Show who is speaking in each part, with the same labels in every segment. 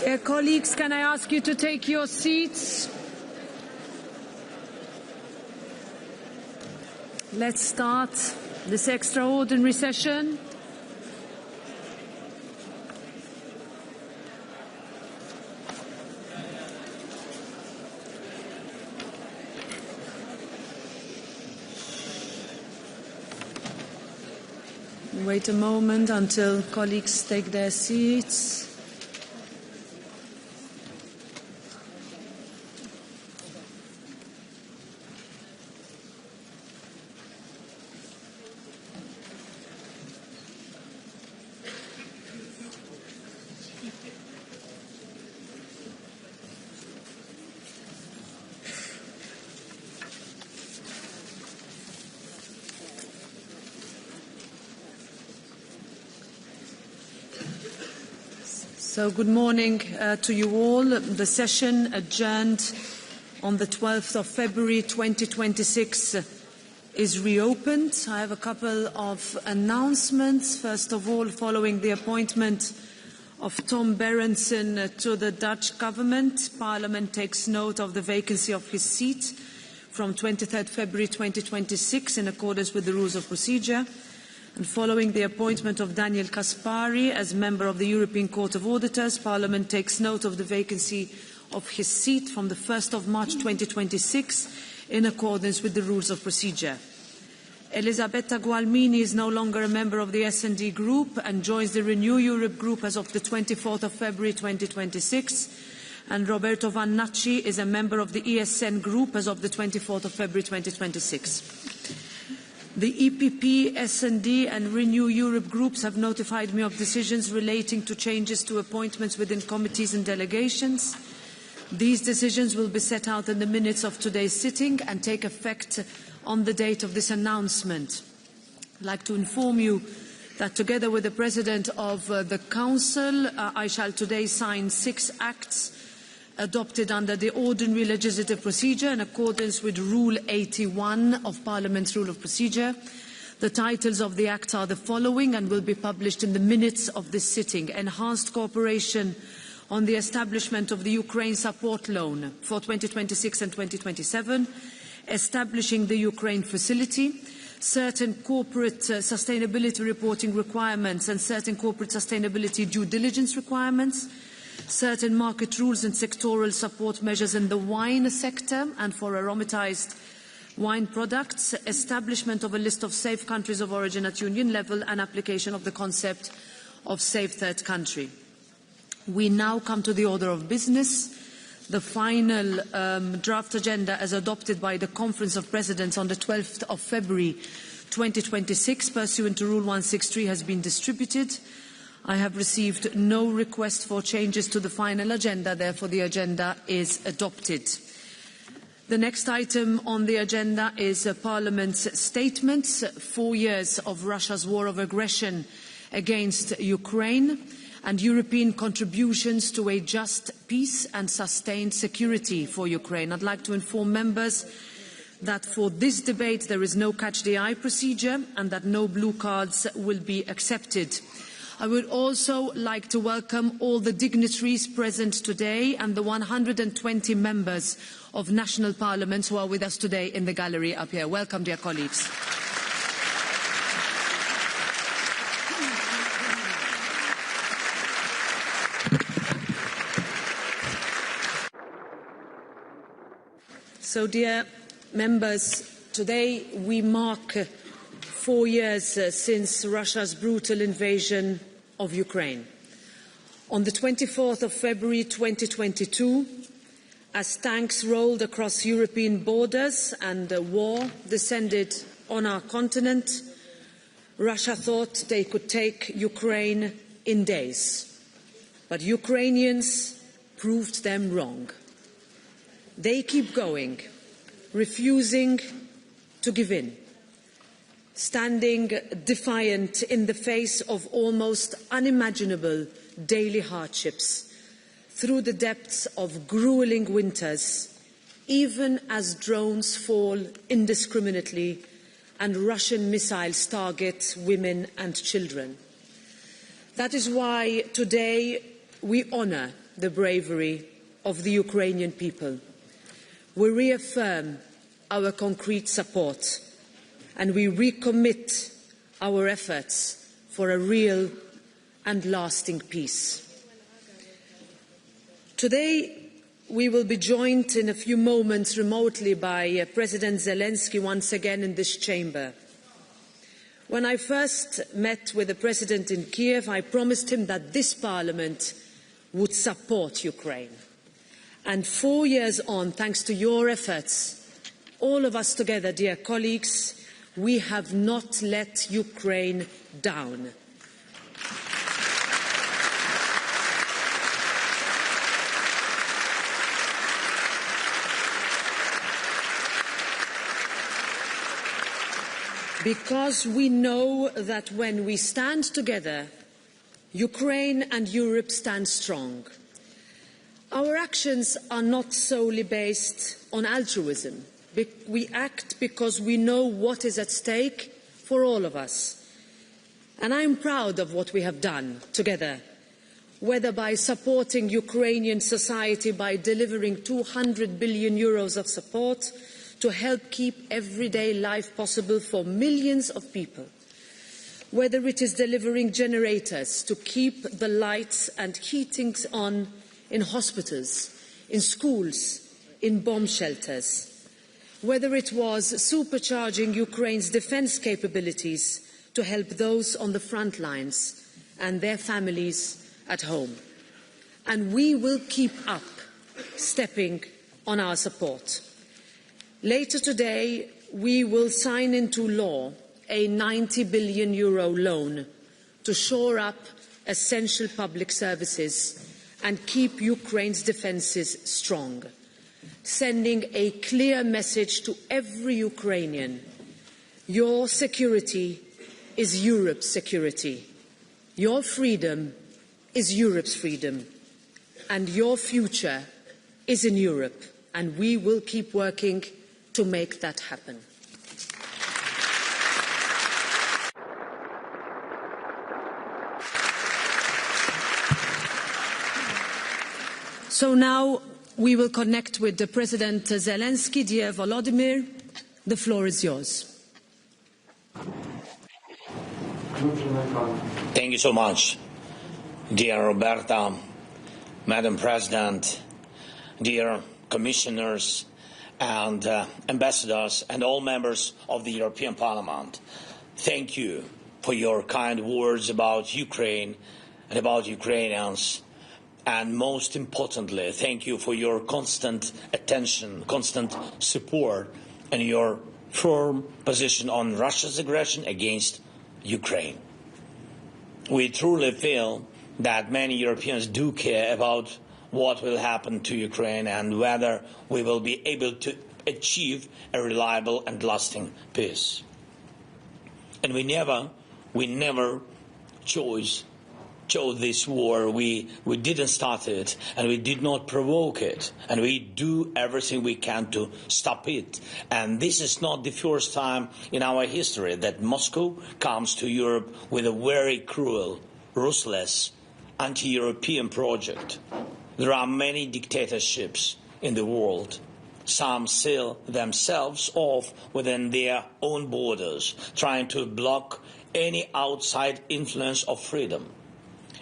Speaker 1: Dear colleagues, can I ask you to take your seats? Let's start this extraordinary session. Wait a moment until colleagues take their seats. So good morning to you all. The session adjourned on the 12th of February 2026 is reopened. I have a couple of announcements. First of all, following the appointment of Tom Berendsen to the Dutch government, Parliament takes note of the vacancy of his seat from 23rd February 2026 in accordance with the rules of procedure. And following the appointment of Daniel Caspary as member of the European Court of Auditors, Parliament takes note of the vacancy of his seat from the 1st of March 2026 in accordance with the rules of procedure. Elisabetta Gualmini is no longer a member of the S&D Group and joins the Renew Europe Group as of the 24th of February 2026. And Roberto Vannacci is a member of the ESN Group as of the 24th of February 2026. The EPP, S&D and Renew Europe groups have notified me of decisions relating to changes to appointments within committees and delegations. These decisions will be set out in the minutes of today's sitting and take effect on the date of this announcement. I'd like to inform you that together with the President of the Council, I shall today sign 6 acts adopted under the ordinary legislative procedure in accordance with Rule 81 of Parliament's Rule of Procedure. The titles of the acts are the following and will be published in the minutes of this sitting. Enhanced cooperation on the establishment of the Ukraine support loan for 2026 and 2027, establishing the Ukraine facility, certain corporate sustainability reporting requirements and certain corporate sustainability due diligence requirements, certain market rules and sectoral support measures in the wine sector and for aromatized wine products, establishment of a list of safe countries of origin at Union level and application of the concept of safe third country. We now come to the order of business. The final draft agenda as adopted by the Conference of Presidents on the 12th of February 2026 pursuant to Rule 163 has been distributed. I have received no request for changes to the final agenda, therefore the agenda is adopted. The next item on the agenda is Parliament's statements, 4 years of Russia's war of aggression against Ukraine and European contributions to a just peace and sustained security for Ukraine. I'd like to inform members that for this debate there is no catch the eye procedure and that no blue cards will be accepted. I would also like to welcome all the dignitaries present today and the 120 members of national parliaments who are with us today in the gallery up here. Welcome, dear colleagues. So, dear members, today we mark 4 years since Russia's brutal invasion of Ukraine. On the 24th of February 2022, as tanks rolled across European borders and war descended on our continent, Russia thought they could take Ukraine in days. But Ukrainians proved them wrong. They keep going, refusing to give in, standing defiant in the face of almost unimaginable daily hardships, through the depths of grueling winters, even as drones fall indiscriminately and Russian missiles target women and children. That is why today we honour the bravery of the Ukrainian people. We reaffirm our concrete support and we recommit our efforts for a real and lasting peace. Today, we will be joined in a few moments remotely by President Zelensky once again in this chamber. When I first met with the President in Kiev, I promised him that this Parliament would support Ukraine. And 4 years on, thanks to your efforts, all of us together, dear colleagues, we have not let Ukraine down. Because we know that when we stand together, Ukraine and Europe stand strong. Our actions are not solely based on altruism. We act because we know what is at stake for all of us. And I'm proud of what we have done together, whether by supporting Ukrainian society by delivering 200 billion euros of support to help keep everyday life possible for millions of people, whether it is delivering generators to keep the lights and heatings on in hospitals, in schools, in bomb shelters, whether it was supercharging Ukraine's defence capabilities to help those on the front lines and their families at home. And we will keep up stepping on our support. Later today, we will sign into law a 90 billion euro loan to shore up essential public services and keep Ukraine's defences strong, sending a clear message to every Ukrainian. Your security is Europe's security. Your freedom is Europe's freedom. And your future is in Europe. And we will keep working to make that happen. So now we will connect with the President Zelensky. Dear Volodymyr, the floor is yours.
Speaker 2: Thank you so much, dear Roberta, Madam President, dear commissioners and ambassadors and all members of the European Parliament. Thank you for your kind words about Ukraine and about Ukrainians. And most importantly, thank you for your constant attention, constant support, and your firm position on Russia's aggression against Ukraine. We truly feel that many Europeans do care about what will happen to Ukraine and whether we will be able to achieve a reliable and lasting peace. And we never chose this war. We didn't start it, and we did not provoke it, and we do everything we can to stop it. And this is not the first time in our history that Moscow comes to Europe with a very cruel, ruthless, anti-European project. There are many dictatorships in the world. Some seal themselves off within their own borders, trying to block any outside influence of freedom.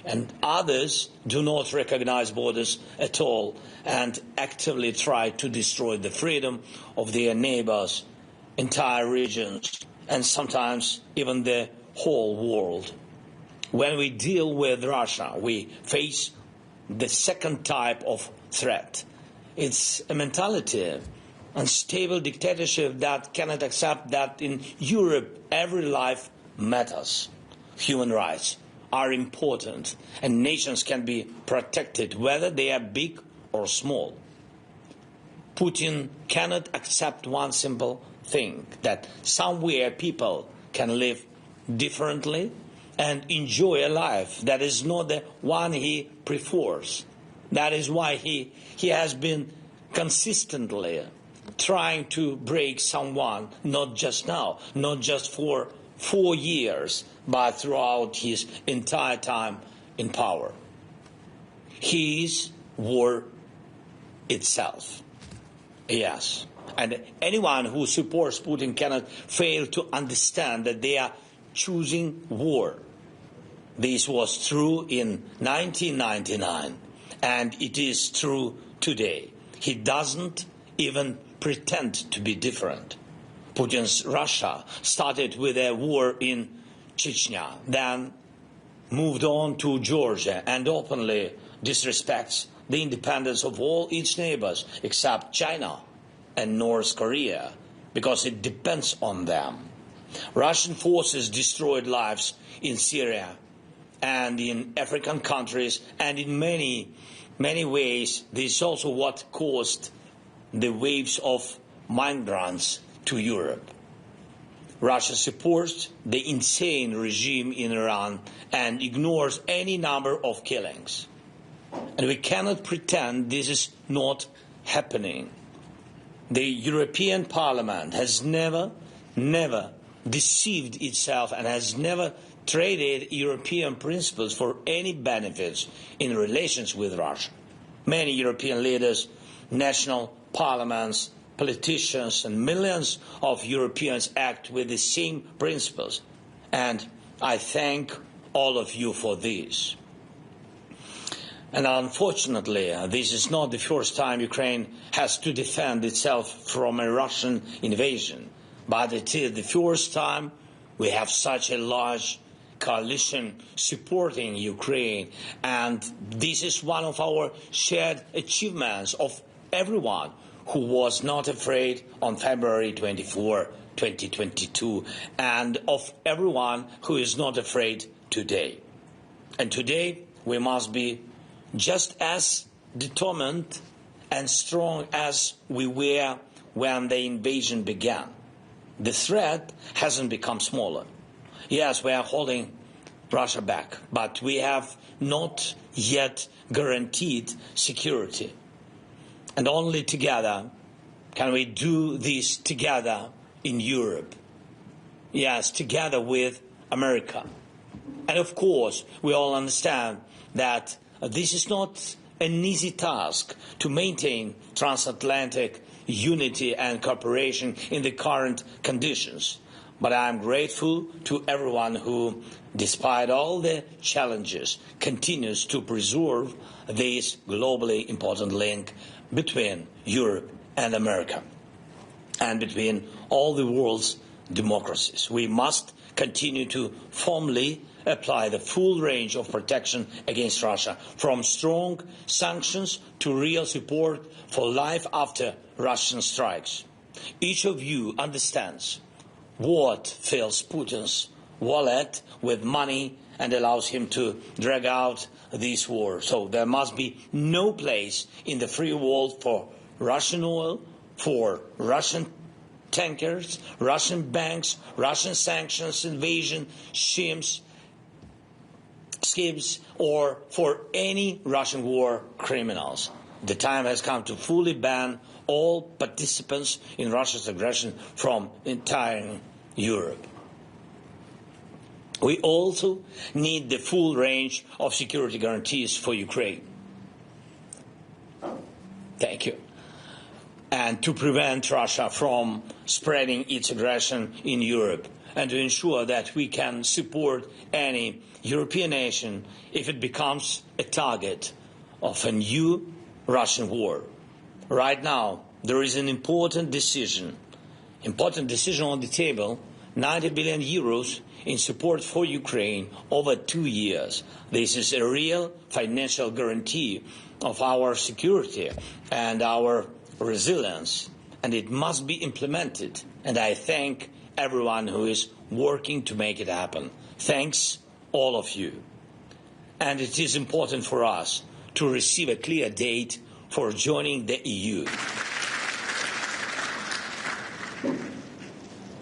Speaker 2: And others do not recognize borders at all and actively try to destroy the freedom of their neighbors, entire regions, and sometimes even the whole world. When we deal with Russia, we face the second type of threat. It's a mentality, unstable dictatorship that cannot accept that in Europe every life matters. Human rights are important, and nations can be protected whether they are big or small. Putin cannot accept one simple thing, that somewhere people can live differently and enjoy a life that is not the one he prefers. That is why he has been consistently trying to break someone, not just now, not just for 4 years, but throughout his entire time in power. He is war itself. Yes. And anyone who supports Putin cannot fail to understand that they are choosing war. This was true in 1999, and it is true today. He doesn't even pretend to be different. Putin's Russia started with a war in Chechnya, then moved on to Georgia and openly disrespects the independence of all its neighbors except China and North Korea, because it depends on them. Russian forces destroyed lives in Syria and in African countries, and in many ways this is also what caused the waves of migrants to Europe. Russia supports the insane regime in Iran and ignores any number of killings. And we cannot pretend this is not happening. The European Parliament has never deceived itself and has never traded European principles for any benefits in relations with Russia. Many European leaders, national parliaments, politicians and millions of Europeans act with the same principles. And I thank all of you for this. And unfortunately, this is not the first time Ukraine has to defend itself from a Russian invasion, but it is the first time we have such a large coalition supporting Ukraine, and this is one of our shared achievements of everyone who was not afraid on February 24, 2022, and of everyone who is not afraid today. And today we must be just as determined and strong as we were when the invasion began. The threat hasn't become smaller. Yes, we are holding Russia back, but we have not yet guaranteed security. And only together can we do this together in Europe. Yes, together with America. And of course, we all understand that this is not an easy task to maintain transatlantic unity and cooperation in the current conditions. But I am grateful to everyone who, despite all the challenges, continues to preserve this globally important link between Europe and America, and between all the world's democracies. We must continue to firmly apply the full range of protection against Russia, from strong sanctions to real support for life after Russian strikes. Each of you understands what fills Putin's wallet with money and allows him to drag out this war. So there must be no place in the free world for Russian oil, for Russian tankers, Russian banks, Russian sanctions, invasion schemes, or for any Russian war criminals. The time has come to fully ban all participants in Russia's aggression from entire Europe. We also need the full range of security guarantees for Ukraine. Thank you. And to prevent Russia from spreading its aggression in Europe, and to ensure that we can support any European nation if it becomes a target of a new Russian war. Right now, there is an important decision on the table, 90 billion euros in support for Ukraine over 2 years. This is a real financial guarantee of our security and our resilience, and it must be implemented. And I thank everyone who is working to make it happen. Thanks, all of you. And it is important for us to receive a clear date for joining the EU.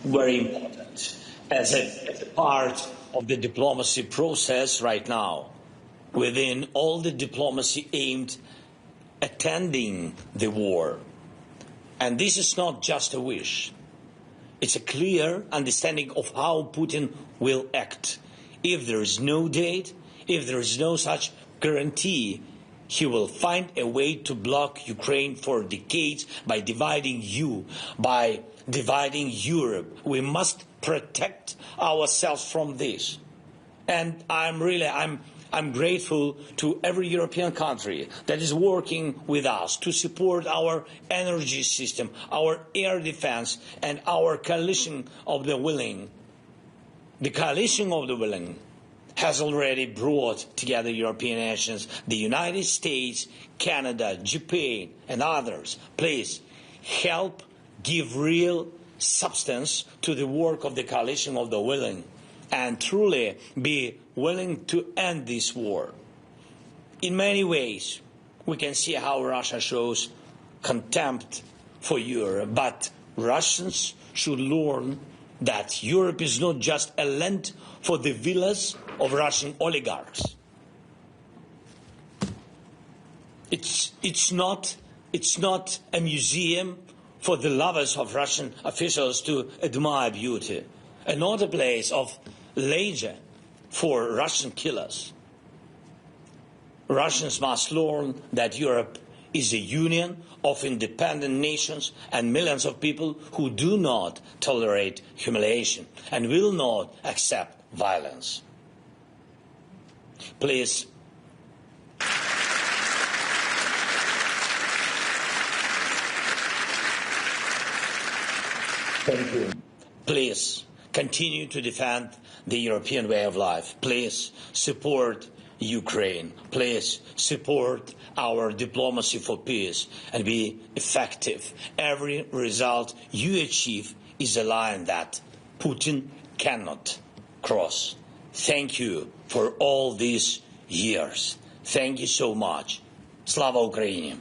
Speaker 2: Very important. As a part of the diplomacy process right now, within all the diplomacy aimed at ending the war. And this is not just a wish. It's a clear understanding of how Putin will act. If there is no date, if there is no such guarantee, He will find a way to block Ukraine for decades by dividing you, by dividing Europe. We must protect ourselves from this. And I'm grateful to every European country that is working with us to support our energy system, our air defense, and our coalition of the willing. The coalition of the willing has already brought together European nations, the United States, Canada, Japan, and others. Please help give real substance to the work of the coalition of the willing and truly be willing to end this war. In many ways, we can see how Russia shows contempt for Europe, but Russians should learn that Europe is not just a land for the villas of Russian oligarchs. It's not a museum for the lovers of Russian officials to admire beauty, and not a place of leisure for Russian killers. Russians must learn that Europe is a union of independent nations and millions of people who do not tolerate humiliation and will not accept violence. Please, thank you. Please continue to defend the European way of life. Please support Ukraine. Please support our diplomacy for peace and be effective. Every result you achieve is a line that Putin cannot cross. Thank you for all these years. Thank you so much. Slava Ukraini!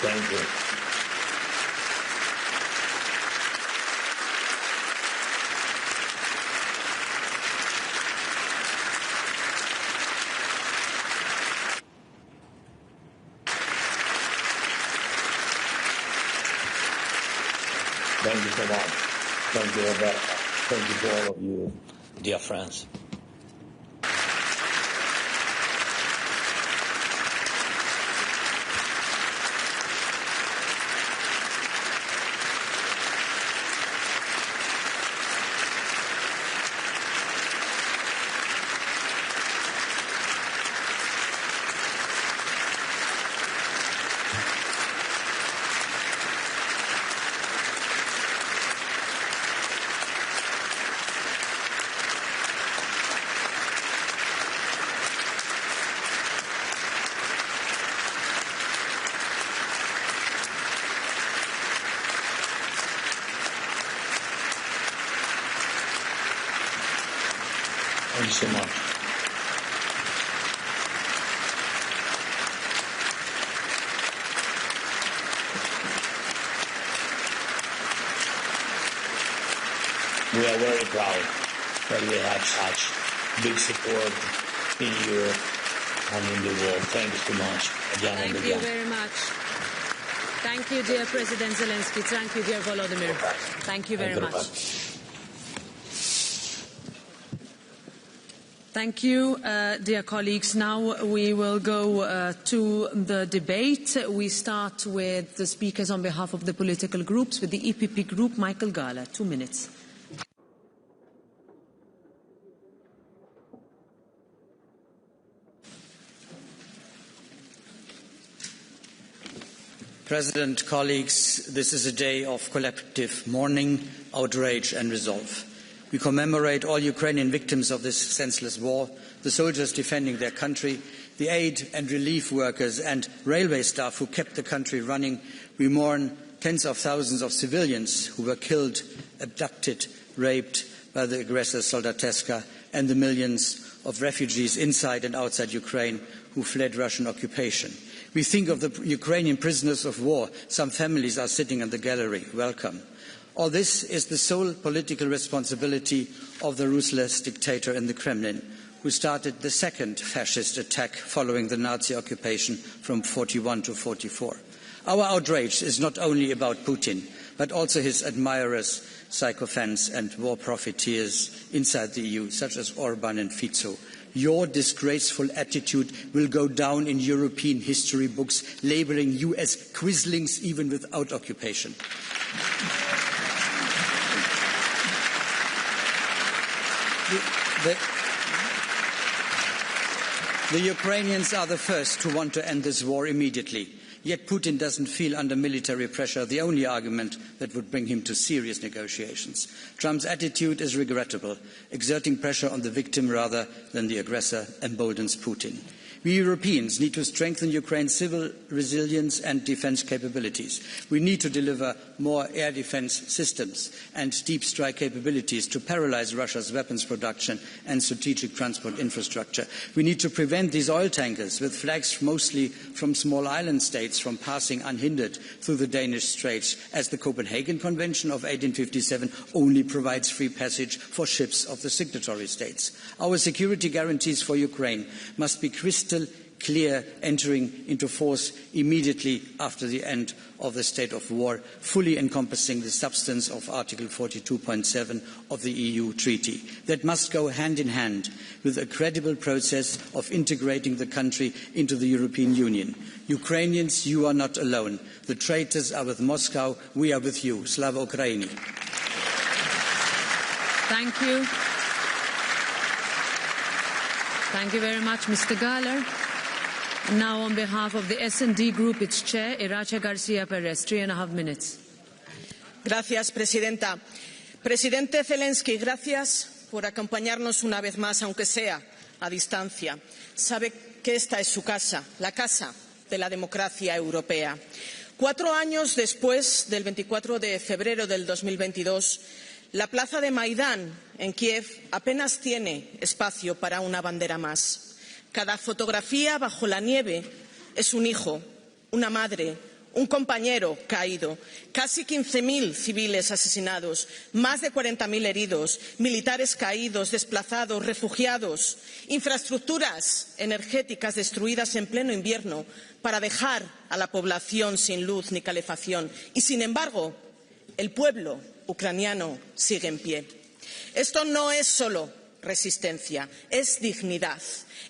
Speaker 2: Thank you. Thank you so much. Thank you, Rebecca. Thank you to all of you, dear friends. Thank you so much. We are very proud that we have such big support in Europe and in the world. Thank you so much again and again.
Speaker 1: Thank you very much. Thank you, dear President Zelensky. Thank you, dear Volodymyr. Thank you very much. Thank you, dear colleagues. Now we will go to the debate. We start with the speakers on behalf of the political groups. With the EPP group, Michael Gahler, 2 minutes.
Speaker 3: President, colleagues, this is a day of collective mourning, outrage and resolve. We commemorate all Ukrainian victims of this senseless war, the soldiers defending their country, the aid and relief workers and railway staff who kept the country running. We mourn tens of thousands of civilians who were killed, abducted, raped by the aggressor Soldateska, and the millions of refugees inside and outside Ukraine who fled Russian occupation. We think of the Ukrainian prisoners of war. Some families are sitting in the gallery. Welcome. All this is the sole political responsibility of the ruthless dictator in the Kremlin, who started the second fascist attack following the Nazi occupation from 1941 to 1944. Our outrage is not only about Putin, but also his admirers, sycophants and war profiteers inside the EU, such as Orban and Fico. Your disgraceful attitude will go down in European history books, labelling you as quislings even without occupation. The Ukrainians are the first to want to end this war immediately. Yet Putin doesn't feel under military pressure, the only argument that would bring him to serious negotiations. Trump's attitude is regrettable. Exerting pressure on the victim rather than the aggressor emboldens Putin. We Europeans need to strengthen Ukraine's civil resilience and defence capabilities. We need to deliver more air defence systems and deep strike capabilities to paralyse Russia's weapons production and strategic transport infrastructure. We need to prevent these oil tankers with flags mostly from small island states from passing unhindered through the Danish Straits, as the Copenhagen Convention of 1857 only provides free passage for ships of the signatory states. Our security guarantees for Ukraine must be crystal clear, entering into force immediately after the end of the state of war, fully encompassing the substance of Article 42.7 of the EU Treaty. That must go hand in hand with a credible process of integrating the country into the European Union. Ukrainians, you are not alone. The traitors are with Moscow. We are with you. Slava Ukraini.
Speaker 1: Thank you. Thank you very much, Mr. Gahler. Now, on behalf of the S&D Group, its chair, Irache Garcia Perez, 3.5 minutes.
Speaker 4: Gracias, Presidenta. Presidente Zelensky, gracias por acompañarnos una vez más, aunque sea a distancia. Sabe que esta es su casa, la casa de la democracia europea. 4 años después del 24 de febrero del 2022, la plaza de Maidán, en Kiev, apenas tiene espacio para una bandera más. Cada fotografía bajo la nieve es un hijo, una madre, un compañero caído, casi 15.000 civiles asesinados, más de 40.000 heridos, militares caídos, desplazados, refugiados, infraestructuras energéticas destruidas en pleno invierno para dejar a la población sin luz ni calefacción. Y, sin embargo, el pueblo ucraniano sigue en pie. Esto no es solo resistencia, es dignidad,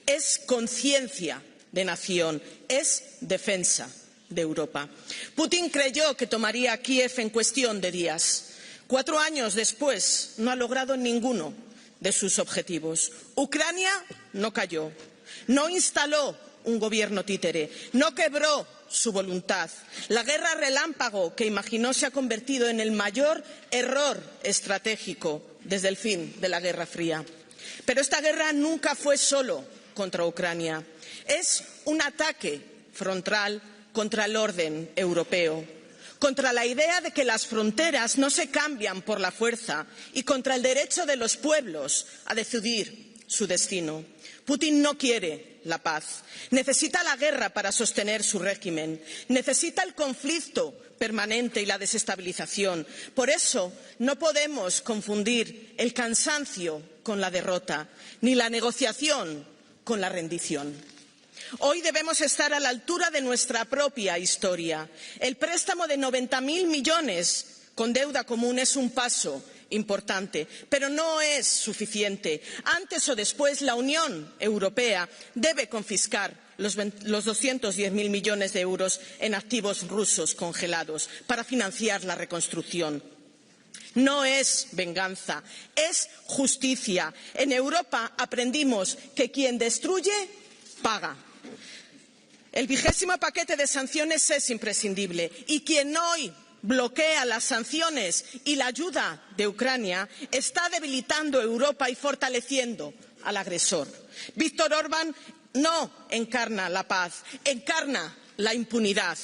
Speaker 4: es conciencia de nación, es defensa de Europa. Putin creyó que tomaría Kiev en cuestión de días. 4 años después no ha logrado ninguno de sus objetivos. Ucrania no cayó, no instaló un gobierno títere, no quebró su voluntad. La guerra relámpago que imaginó se ha convertido en el mayor error estratégico desde el fin de la Guerra Fría. Pero esta guerra nunca fue solo contra Ucrania. Es un ataque frontal contra el orden europeo, contra la idea de que las fronteras no se cambian por la fuerza y contra el derecho de los pueblos a decidir su destino. Putin no quiere la paz, necesita la guerra para sostener su régimen, necesita el conflicto permanente y la desestabilización. Por eso no podemos confundir el cansancio con la derrota, ni la negociación con la rendición. Hoy debemos estar a la altura de nuestra propia historia. El préstamo de 90.000 millones con deuda común es un paso importante, pero no es suficiente. Antes o después, la Unión Europea debe confiscar los 210.000 millones de euros en activos rusos congelados para financiar la reconstrucción. No es venganza, es justicia. En Europa aprendimos que quien destruye, paga. El 20º paquete de sanciones es imprescindible y quien hoy bloquea las sanciones y la ayuda de Ucrania está debilitando Europa y fortaleciendo al agresor. Víctor Orbán no encarna la paz, encarna la impunidad.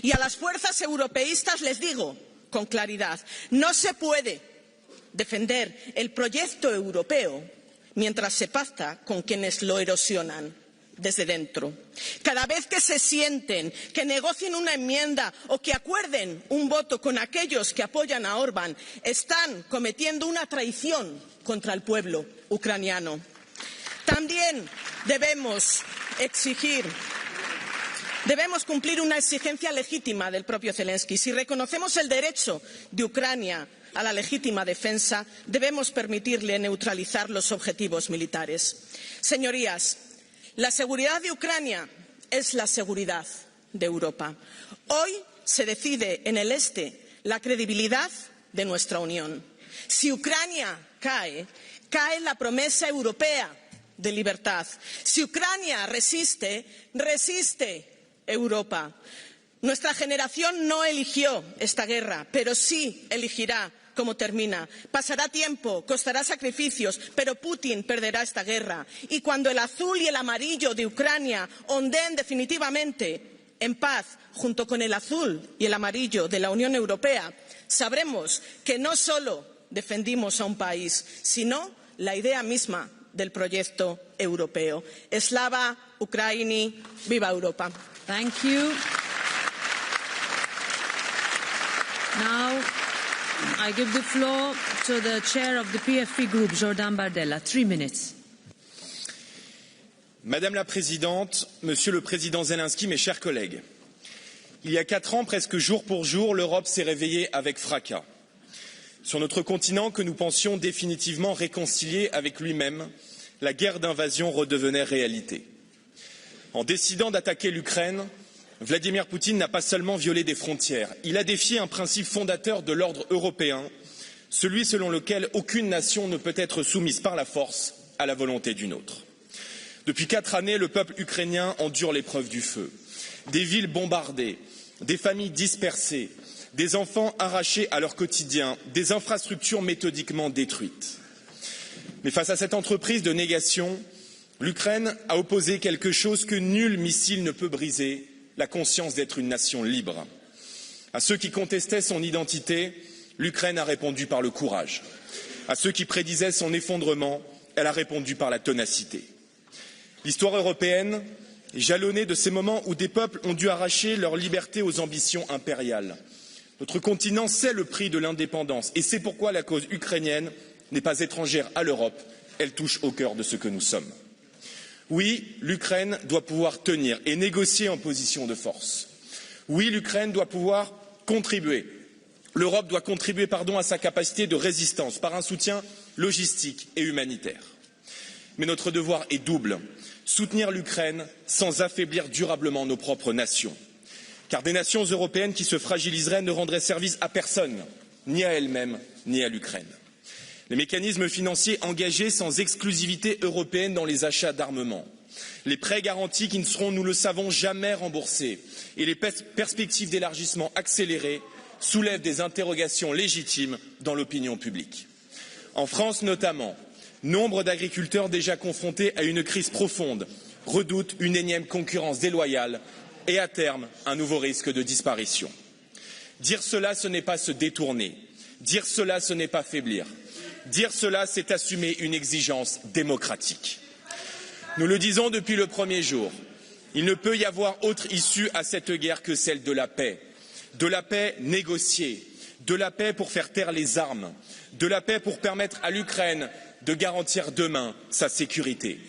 Speaker 4: Y a las fuerzas europeístas les digo con claridad, no se puede defender el proyecto europeo mientras se pacta con quienes lo erosionan desde dentro. Cada vez que se sienten, que negocien una enmienda o que acuerden un voto con aquellos que apoyan a Orbán, están cometiendo una traición contra el pueblo ucraniano. También debemos exigir Debemos cumplir una exigencia legítima del propio Zelensky. Si reconocemos el derecho de Ucrania a la legítima defensa, debemos permitirle neutralizar los objetivos militares. Señorías, la seguridad de Ucrania es la seguridad de Europa. Hoy se decide en el este la credibilidad de nuestra Unión. Si Ucrania cae, cae la promesa europea de libertad. Si Ucrania resiste, resiste Europa. Nuestra generación no eligió esta guerra, pero sí elegirá cómo termina. Pasará tiempo, costará sacrificios, pero Putin perderá esta guerra. Y cuando el azul y el amarillo de Ucrania ondeen definitivamente en paz, junto con el azul y el amarillo de la Unión Europea, sabremos que no solo defendimos a un país, sino la idea misma del proyecto europeo. Slava Ukraini, viva Europa.
Speaker 1: Thank you. Now I give the floor to the chair of the PFP group, Jordan Bardella. 3 minutes.
Speaker 5: Madame la Présidente, Monsieur le Président Zelensky, mes chers collègues, il y a 4 ans, presque jour pour jour, l'Europe s'est réveillée avec fracas. Sur notre continent que nous pensions définitivement réconcilié avec lui-même, la guerre d'invasion redevenait réalité. En décidant d'attaquer l'Ukraine, Vladimir Poutine n'a pas seulement violé des frontières, il a défié un principe fondateur de l'ordre européen, celui selon lequel aucune nation ne peut être soumise par la force à la volonté d'une autre. Depuis 4 années, le peuple ukrainien endure l'épreuve du feu. Des villes bombardées, des familles dispersées, des enfants arrachés à leur quotidien, des infrastructures méthodiquement détruites. Mais face à cette entreprise de négation, l'Ukraine a opposé quelque chose que nul missile ne peut briser, la conscience d'être une nation libre. À ceux qui contestaient son identité, l'Ukraine a répondu par le courage. À ceux qui prédisaient son effondrement, elle a répondu par la ténacité. L'histoire européenne est jalonnée de ces moments où des peuples ont dû arracher leur liberté aux ambitions impériales. Notre continent sait le prix de l'indépendance et c'est pourquoi la cause ukrainienne n'est pas étrangère à l'Europe, elle touche au cœur de ce que nous sommes. Oui, l'Ukraine doit pouvoir tenir et négocier en position de force. Oui, l'Ukraine doit pouvoir contribuer. L'Europe doit contribuer à sa capacité de résistance par un soutien logistique et humanitaire. Mais notre devoir est double. Soutenir l'Ukraine sans affaiblir durablement nos propres nations. Car des nations européennes qui se fragiliseraient ne rendraient service à personne, ni à elles-mêmes, ni à l'Ukraine. Les mécanismes financiers engagés sans exclusivité européenne dans les achats d'armement, les prêts garantis qui ne seront, nous le savons, jamais remboursés et les perspectives d'élargissement accélérées soulèvent des interrogations légitimes dans l'opinion publique. En France notamment, nombre d'agriculteurs déjà confrontés à une crise profonde redoutent une énième concurrence déloyale et à terme un nouveau risque de disparition. Dire cela, ce n'est pas se détourner. Dire cela, ce n'est pas faiblir. Dire cela, c'est assumer une exigence démocratique. Nous le disons depuis le premier jour. Il ne peut y avoir autre issue à cette guerre que celle de la paix négociée, de la paix pour faire taire les armes, de la paix pour permettre à l'Ukraine de garantir demain sa sécurité.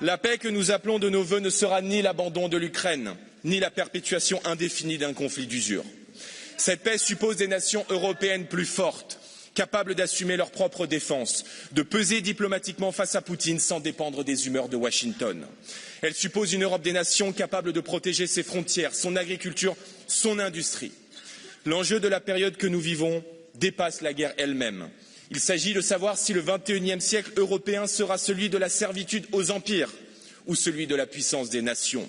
Speaker 5: La paix que nous appelons de nos vœux ne sera ni l'abandon de l'Ukraine, ni la perpétuation indéfinie d'un conflit d'usure. Cette paix suppose des nations européennes plus fortes, capables d'assumer leur propre défense, de peser diplomatiquement face à Poutine sans dépendre des humeurs de Washington. Elle suppose une Europe des nations capable de protéger ses frontières, son agriculture, son industrie. L'enjeu de la période que nous vivons dépasse la guerre elle-même. Il s'agit de savoir si le XXIe siècle européen sera celui de la servitude aux empires ou celui de la puissance des nations.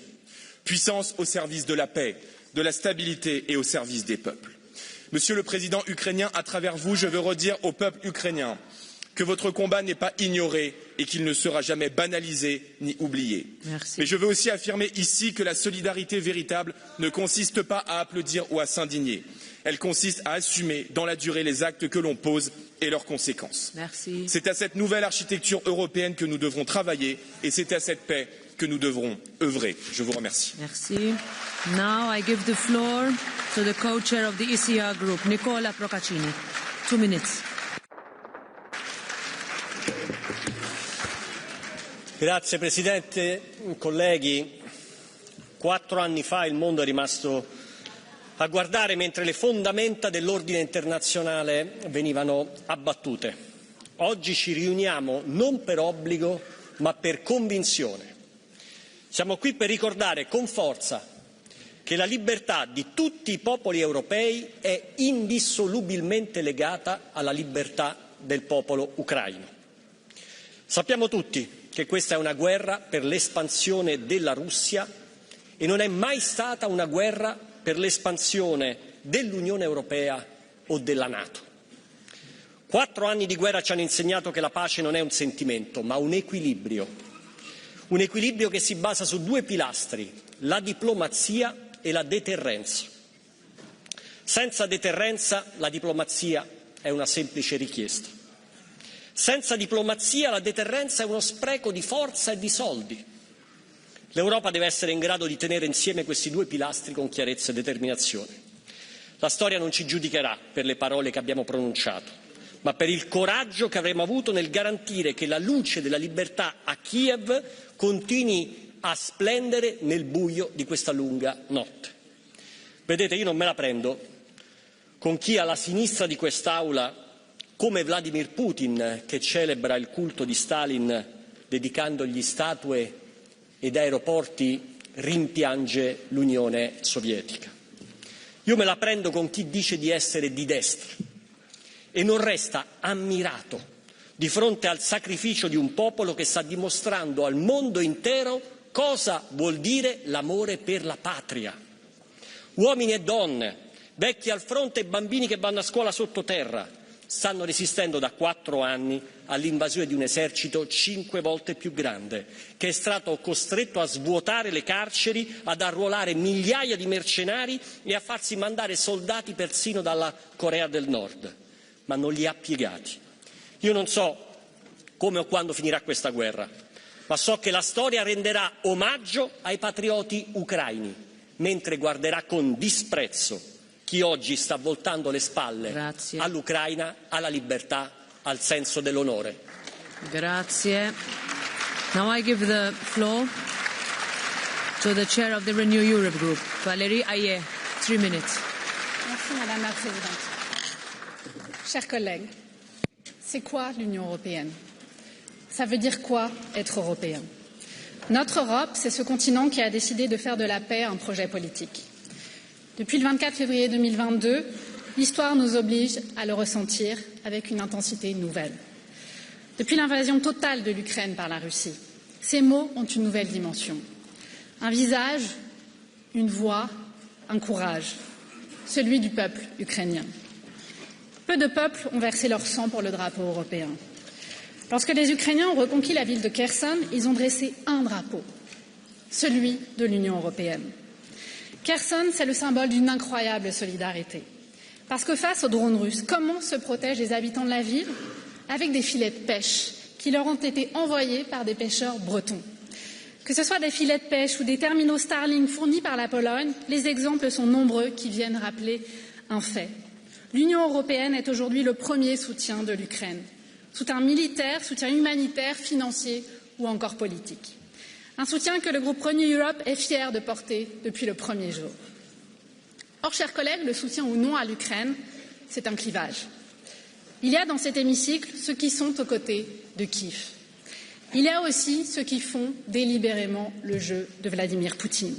Speaker 5: Puissance au service de la paix, de la stabilité et au service des peuples. Monsieur le Président ukrainien, à travers vous, je veux redire au peuple ukrainien que votre combat n'est pas ignoré et qu'il ne sera jamais banalisé ni oublié.
Speaker 1: Merci.
Speaker 5: Mais je veux aussi affirmer ici que la solidarité véritable ne consiste pas à applaudir ou à s'indigner. Elle consiste à assumer dans la durée les actes que l'on pose et leurs conséquences.
Speaker 1: Merci.
Speaker 5: C'est à cette nouvelle architecture européenne que nous devrons travailler et c'est à cette paix que nous devrons œuvrer. Je vous remercie.
Speaker 1: Merci. Now I give the floor to the co-chair of the ECR group, Nicola Procaccini. 2 minutes.
Speaker 6: Grazie Presidente, colleghi. 4 anni fa il mondo è rimasto a guardare mentre le fondamenta dell'ordine internazionale venivano abbattute. Oggi ci riuniamo non per obbligo, ma per convinzione. Siamo qui per ricordare con forza che la libertà di tutti i popoli europei è indissolubilmente legata alla libertà del popolo ucraino. Sappiamo tutti che questa è una guerra per l'espansione della Russia e non è mai stata una guerra per l'espansione dell'Unione Europea o della NATO. 4 anni di guerra ci hanno insegnato che la pace non è un sentimento, ma un equilibrio che si basa su 2 pilastri, la diplomazia e la deterrenza. Senza deterrenza la diplomazia è una semplice richiesta. Senza diplomazia la deterrenza è uno spreco di forza e di soldi. L'Europa deve essere in grado di tenere insieme questi 2 pilastri con chiarezza e determinazione. La storia non ci giudicherà per le parole che abbiamo pronunciato, ma per il coraggio che avremo avuto nel garantire che la luce della libertà a Kiev continui a splendere nel buio di questa lunga notte. Vedete, io non me la prendo con chi alla sinistra di quest'Aula, come Vladimir Putin, che celebra il culto di Stalin dedicandogli statue ed aeroporti, rimpiange l'Unione Sovietica. Io me la prendo con chi dice di essere di destra e non resta ammirato di fronte al sacrificio di un popolo che sta dimostrando al mondo intero cosa vuol dire l'amore per la patria. Uomini e donne, vecchi al fronte e bambini che vanno a scuola sottoterra, stanno resistendo da 4 anni all'invasione di un esercito 5 volte più grande, che è stato costretto a svuotare le carceri, ad arruolare migliaia di mercenari e a farsi mandare soldati persino dalla Corea del Nord, ma non li ha piegati. Io non so come o quando finirà questa guerra, ma so che la storia renderà omaggio ai patrioti ucraini, mentre guarderà con disprezzo chi oggi sta voltando le spalle all'Ucraina, alla libertà, al senso dell'onore.
Speaker 1: Grazie. Now I give the floor to the chair of the Renew Europe Group, Valérie Hayet, 3 minutes.
Speaker 7: Merci Madame la Présidente. Chers collègues, c'est quoi l'Union européenne? Ça veut dire quoi être européen? Notre Europe, c'est ce continent qui a décidé de faire de la paix un projet politique. Depuis le 24 février 2022, l'histoire nous oblige à le ressentir avec une intensité nouvelle. Depuis l'invasion totale de l'Ukraine par la Russie, ces mots ont une nouvelle dimension. Un visage, une voix, un courage, celui du peuple ukrainien. Peu de peuples ont versé leur sang pour le drapeau européen. Lorsque les Ukrainiens ont reconquis la ville de Kherson, ils ont dressé un drapeau, celui de l'Union européenne. Kherson, c'est le symbole d'une incroyable solidarité. Parce que face aux drones russes, comment se protègent les habitants de la ville? Avec des filets de pêche qui leur ont été envoyés par des pêcheurs bretons. Que ce soit des filets de pêche ou des terminaux Starlink fournis par la Pologne, les exemples sont nombreux qui viennent rappeler un fait. L'Union européenne est aujourd'hui le premier soutien de l'Ukraine. Soutien militaire, soutien humanitaire, financier ou encore politique. Un soutien que le groupe Renew Europe est fier de porter depuis le premier jour. Or, chers collègues, le soutien ou non à l'Ukraine, c'est un clivage. Il y a dans cet hémicycle ceux qui sont aux côtés de Kiev. Il y a aussi ceux qui font délibérément le jeu de Vladimir Poutine.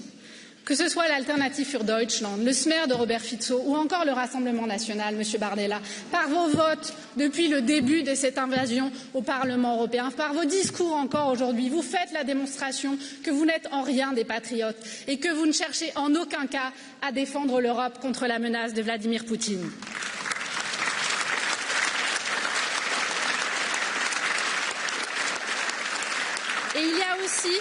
Speaker 7: Que ce soit l'Alternative für Deutschland, le Smer de Robert Fico ou encore le Rassemblement national, M. Bardella, par vos votes depuis le début de cette invasion au Parlement européen, par vos discours encore aujourd'hui, vous faites la démonstration que vous n'êtes en rien des patriotes et que vous ne cherchez en aucun cas à défendre l'Europe contre la menace de Vladimir Poutine. Et il y a aussi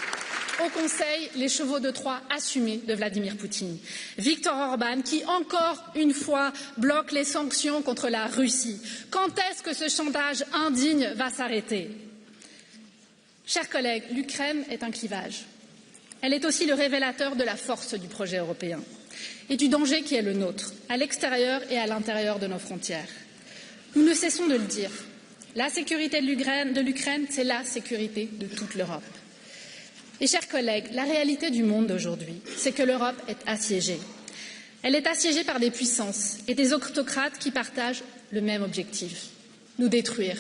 Speaker 7: au Conseil les chevaux de Troie assumés de Vladimir Poutine. Viktor Orban qui, encore une fois, bloque les sanctions contre la Russie. Quand est-ce que ce chantage indigne va s'arrêter? Chers collègues, l'Ukraine est un clivage. Elle est aussi le révélateur de la force du projet européen et du danger qui est le nôtre, à l'extérieur et à l'intérieur de nos frontières. Nous ne cessons de le dire. La sécurité de l'Ukraine, c'est la sécurité de toute l'Europe. Et chers collègues, la réalité du monde d'aujourd'hui, c'est que l'Europe est assiégée. Elle est assiégée par des puissances et des autocrates qui partagent le même objectif, nous détruire,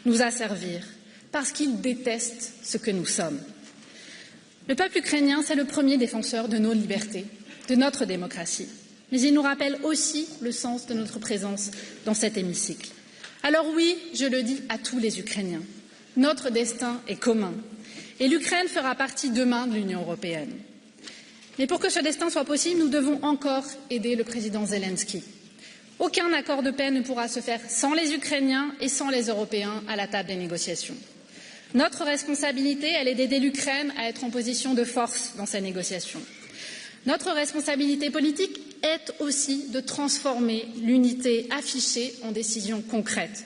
Speaker 7: nous asservir, parce qu'ils détestent ce que nous sommes. Le peuple ukrainien, c'est le premier défenseur de nos libertés, de notre démocratie. Mais il nous rappelle aussi le sens de notre présence dans cet hémicycle. Alors oui, je le dis à tous les Ukrainiens, notre destin est commun et l'Ukraine fera partie demain de l'Union européenne. Mais pour que ce destin soit possible, nous devons encore aider le président Zelensky. Aucun accord de paix ne pourra se faire sans les Ukrainiens et sans les Européens à la table des négociations. Notre responsabilité, elle est d'aider l'Ukraine à être en position de force dans ces négociations. Notre responsabilité politique est aussi de transformer l'unité affichée en décisions concrètes.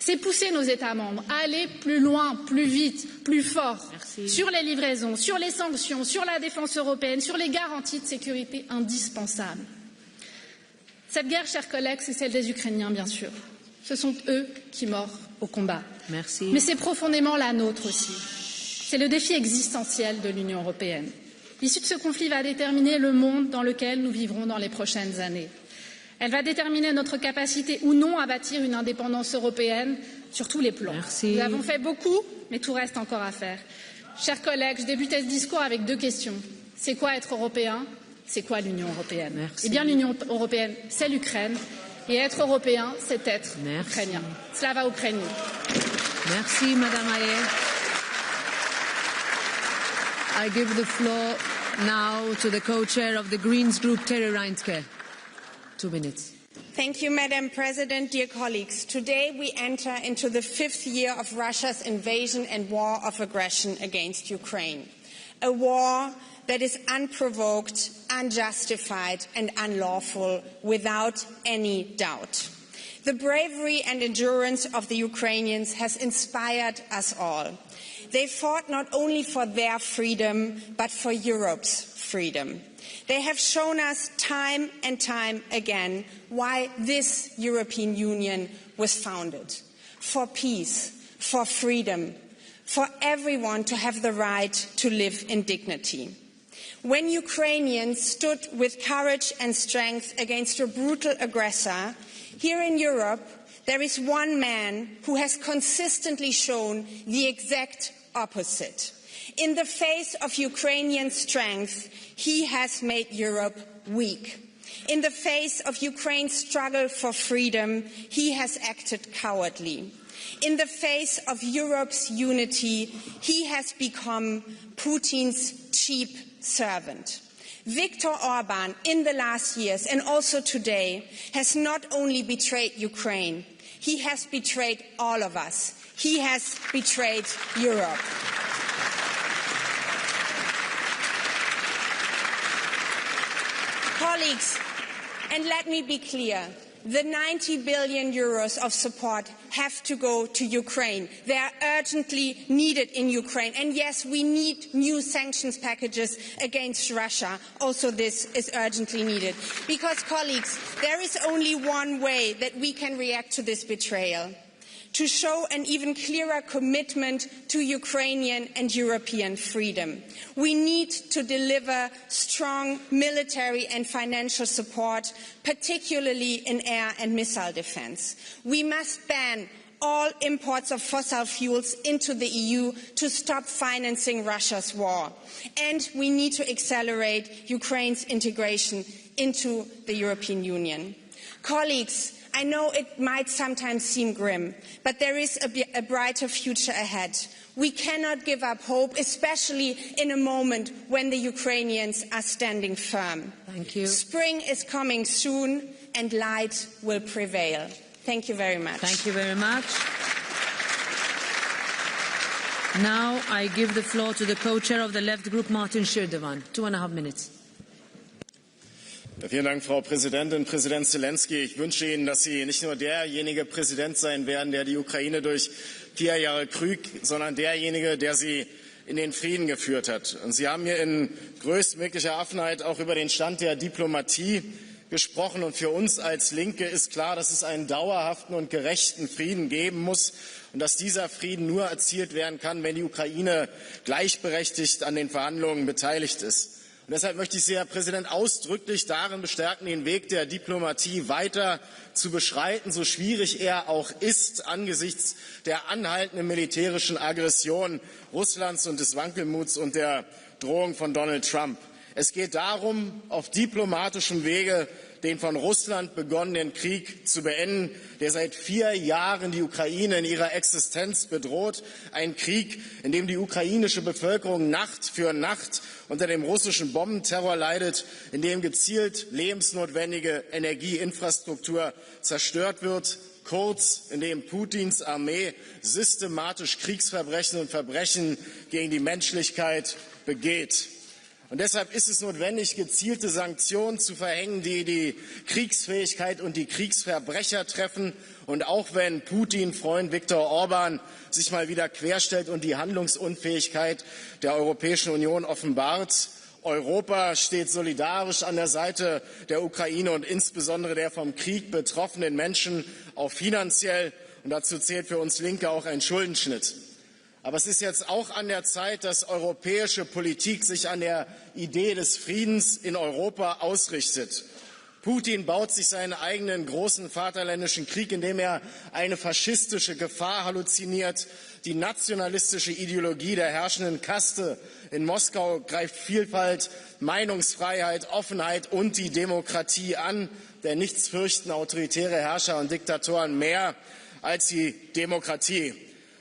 Speaker 7: C'est pousser nos États membres à aller plus loin, plus vite, plus fort sur les livraisons, sur les sanctions, sur la défense européenne, sur les garanties de sécurité indispensables. Cette guerre, chers collègues, c'est celle des Ukrainiens, bien sûr. Ce sont eux qui meurent au combat.
Speaker 1: Merci.
Speaker 7: Mais c'est profondément la nôtre aussi. C'est le défi existentiel de l'Union européenne. L'issue de ce conflit va déterminer le monde dans lequel nous vivrons dans les prochaines années. Elle va déterminer notre capacité ou non à bâtir une indépendance européenne sur tous les plans.
Speaker 1: Merci.
Speaker 7: Nous avons fait beaucoup, mais tout reste encore à faire. Chers collègues, je débutais ce discours avec deux questions. C'est quoi être européen? C'est quoi l'Union européenne?
Speaker 1: Merci.
Speaker 7: Eh bien, l'Union européenne, c'est l'Ukraine. Et être européen, c'est être ukrainien. Slava Ukraini.
Speaker 1: Merci, Madame Ayer. I give the floor now to the co-chair of the Greens Group, Terry Reintke. 2 minutes.
Speaker 8: Thank you, Madam President, dear colleagues. Today we enter into the 5th year of Russia's invasion and war of aggression against Ukraine. A war that is unprovoked, unjustified and unlawful without any doubt. The bravery and endurance of the Ukrainians has inspired us all. They fought not only for their freedom, but for Europe's freedom. They have shown us time and time again why this European Union was founded. For peace, for freedom, for everyone to have the right to live in dignity. When Ukrainians stood with courage and strength against a brutal aggressor, here in Europe, there is one man who has consistently shown the exact opposite. In the face of Ukrainian strength, he has made Europe weak. In the face of Ukraine's struggle for freedom, he has acted cowardly. In the face of Europe's unity, he has become Putin's cheap servant. Viktor Orban, in the last years and also today, has not only betrayed Ukraine, he has betrayed all of us. He has betrayed Europe. Colleagues, and let me be clear, the 90 billion euros of support have to go to Ukraine. They are urgently needed in Ukraine. And yes, we need new sanctions packages against Russia. Also, this is urgently needed. Because, colleagues, there is only one way that we can react to this betrayal: to show an even clearer commitment to Ukrainian and European freedom. We need to deliver strong military and financial support, particularly in air and missile defense. We must ban all imports of fossil fuels into the EU to stop financing Russia's war. And we need to accelerate Ukraine's integration into the European Union. Colleagues, I know it might sometimes seem grim, but there is a brighter future ahead. We cannot give up hope, especially in a moment when the Ukrainians are standing firm.
Speaker 1: Thank you.
Speaker 8: Spring is coming soon and light will prevail. Thank you very much.
Speaker 1: Thank you very much. Now I give the floor to the co-chair of the Left Group, Martin Schirdewan. 2.5 minutes.
Speaker 9: Vielen Dank, Frau Präsidentin. Präsident Zelenskyy, ich wünsche Ihnen, dass Sie nicht nur derjenige Präsident sein werden, der die Ukraine durch 4 Jahre Krieg, sondern derjenige, der sie in den Frieden geführt hat. Und Sie haben hier in größtmöglicher Offenheit auch über den Stand der Diplomatie gesprochen. Und für uns als Linke ist klar, dass es einen dauerhaften und gerechten Frieden geben muss und dass dieser Frieden nur erzielt werden kann, wenn die Ukraine gleichberechtigt an den Verhandlungen beteiligt ist. Und deshalb möchte ich Sie, Herr Präsident, ausdrücklich darin bestärken, den Weg der Diplomatie weiter zu beschreiten, so schwierig er auch ist, angesichts der anhaltenden militärischen Aggression Russlands und des Wankelmuts und der Drohung von Donald Trump. Es geht darum, auf diplomatischem Wege den von Russland begonnenen Krieg zu beenden, der seit 4 Jahren die Ukraine in ihrer Existenz bedroht. Ein Krieg, in dem die ukrainische Bevölkerung Nacht für Nacht unter dem russischen Bombenterror leidet, in dem gezielt lebensnotwendige Energieinfrastruktur zerstört wird. Kurz, in dem Putins Armee systematisch Kriegsverbrechen und Verbrechen gegen die Menschlichkeit begeht. Und deshalb ist es notwendig, gezielte Sanktionen zu verhängen, die die Kriegsfähigkeit und die Kriegsverbrecher treffen. Und auch wenn Putin-Freund Viktor Orban sich mal wieder querstellt und die Handlungsunfähigkeit der Europäischen Union offenbart, Europa steht solidarisch an der Seite der Ukraine und insbesondere der vom Krieg betroffenen Menschen, auch finanziell. Und dazu zählt für uns Linke auch ein Schuldenschnitt. Aber es ist jetzt auch an der Zeit, dass europäische Politik sich an der Idee des Friedens in Europa ausrichtet. Putin baut sich seinen eigenen großen vaterländischen Krieg, indem er eine faschistische Gefahr halluziniert. Die nationalistische Ideologie der herrschenden Kaste in Moskau greift Vielfalt, Meinungsfreiheit, Offenheit und die Demokratie an. Denn nichts fürchten autoritäre Herrscher und Diktatoren mehr als die Demokratie.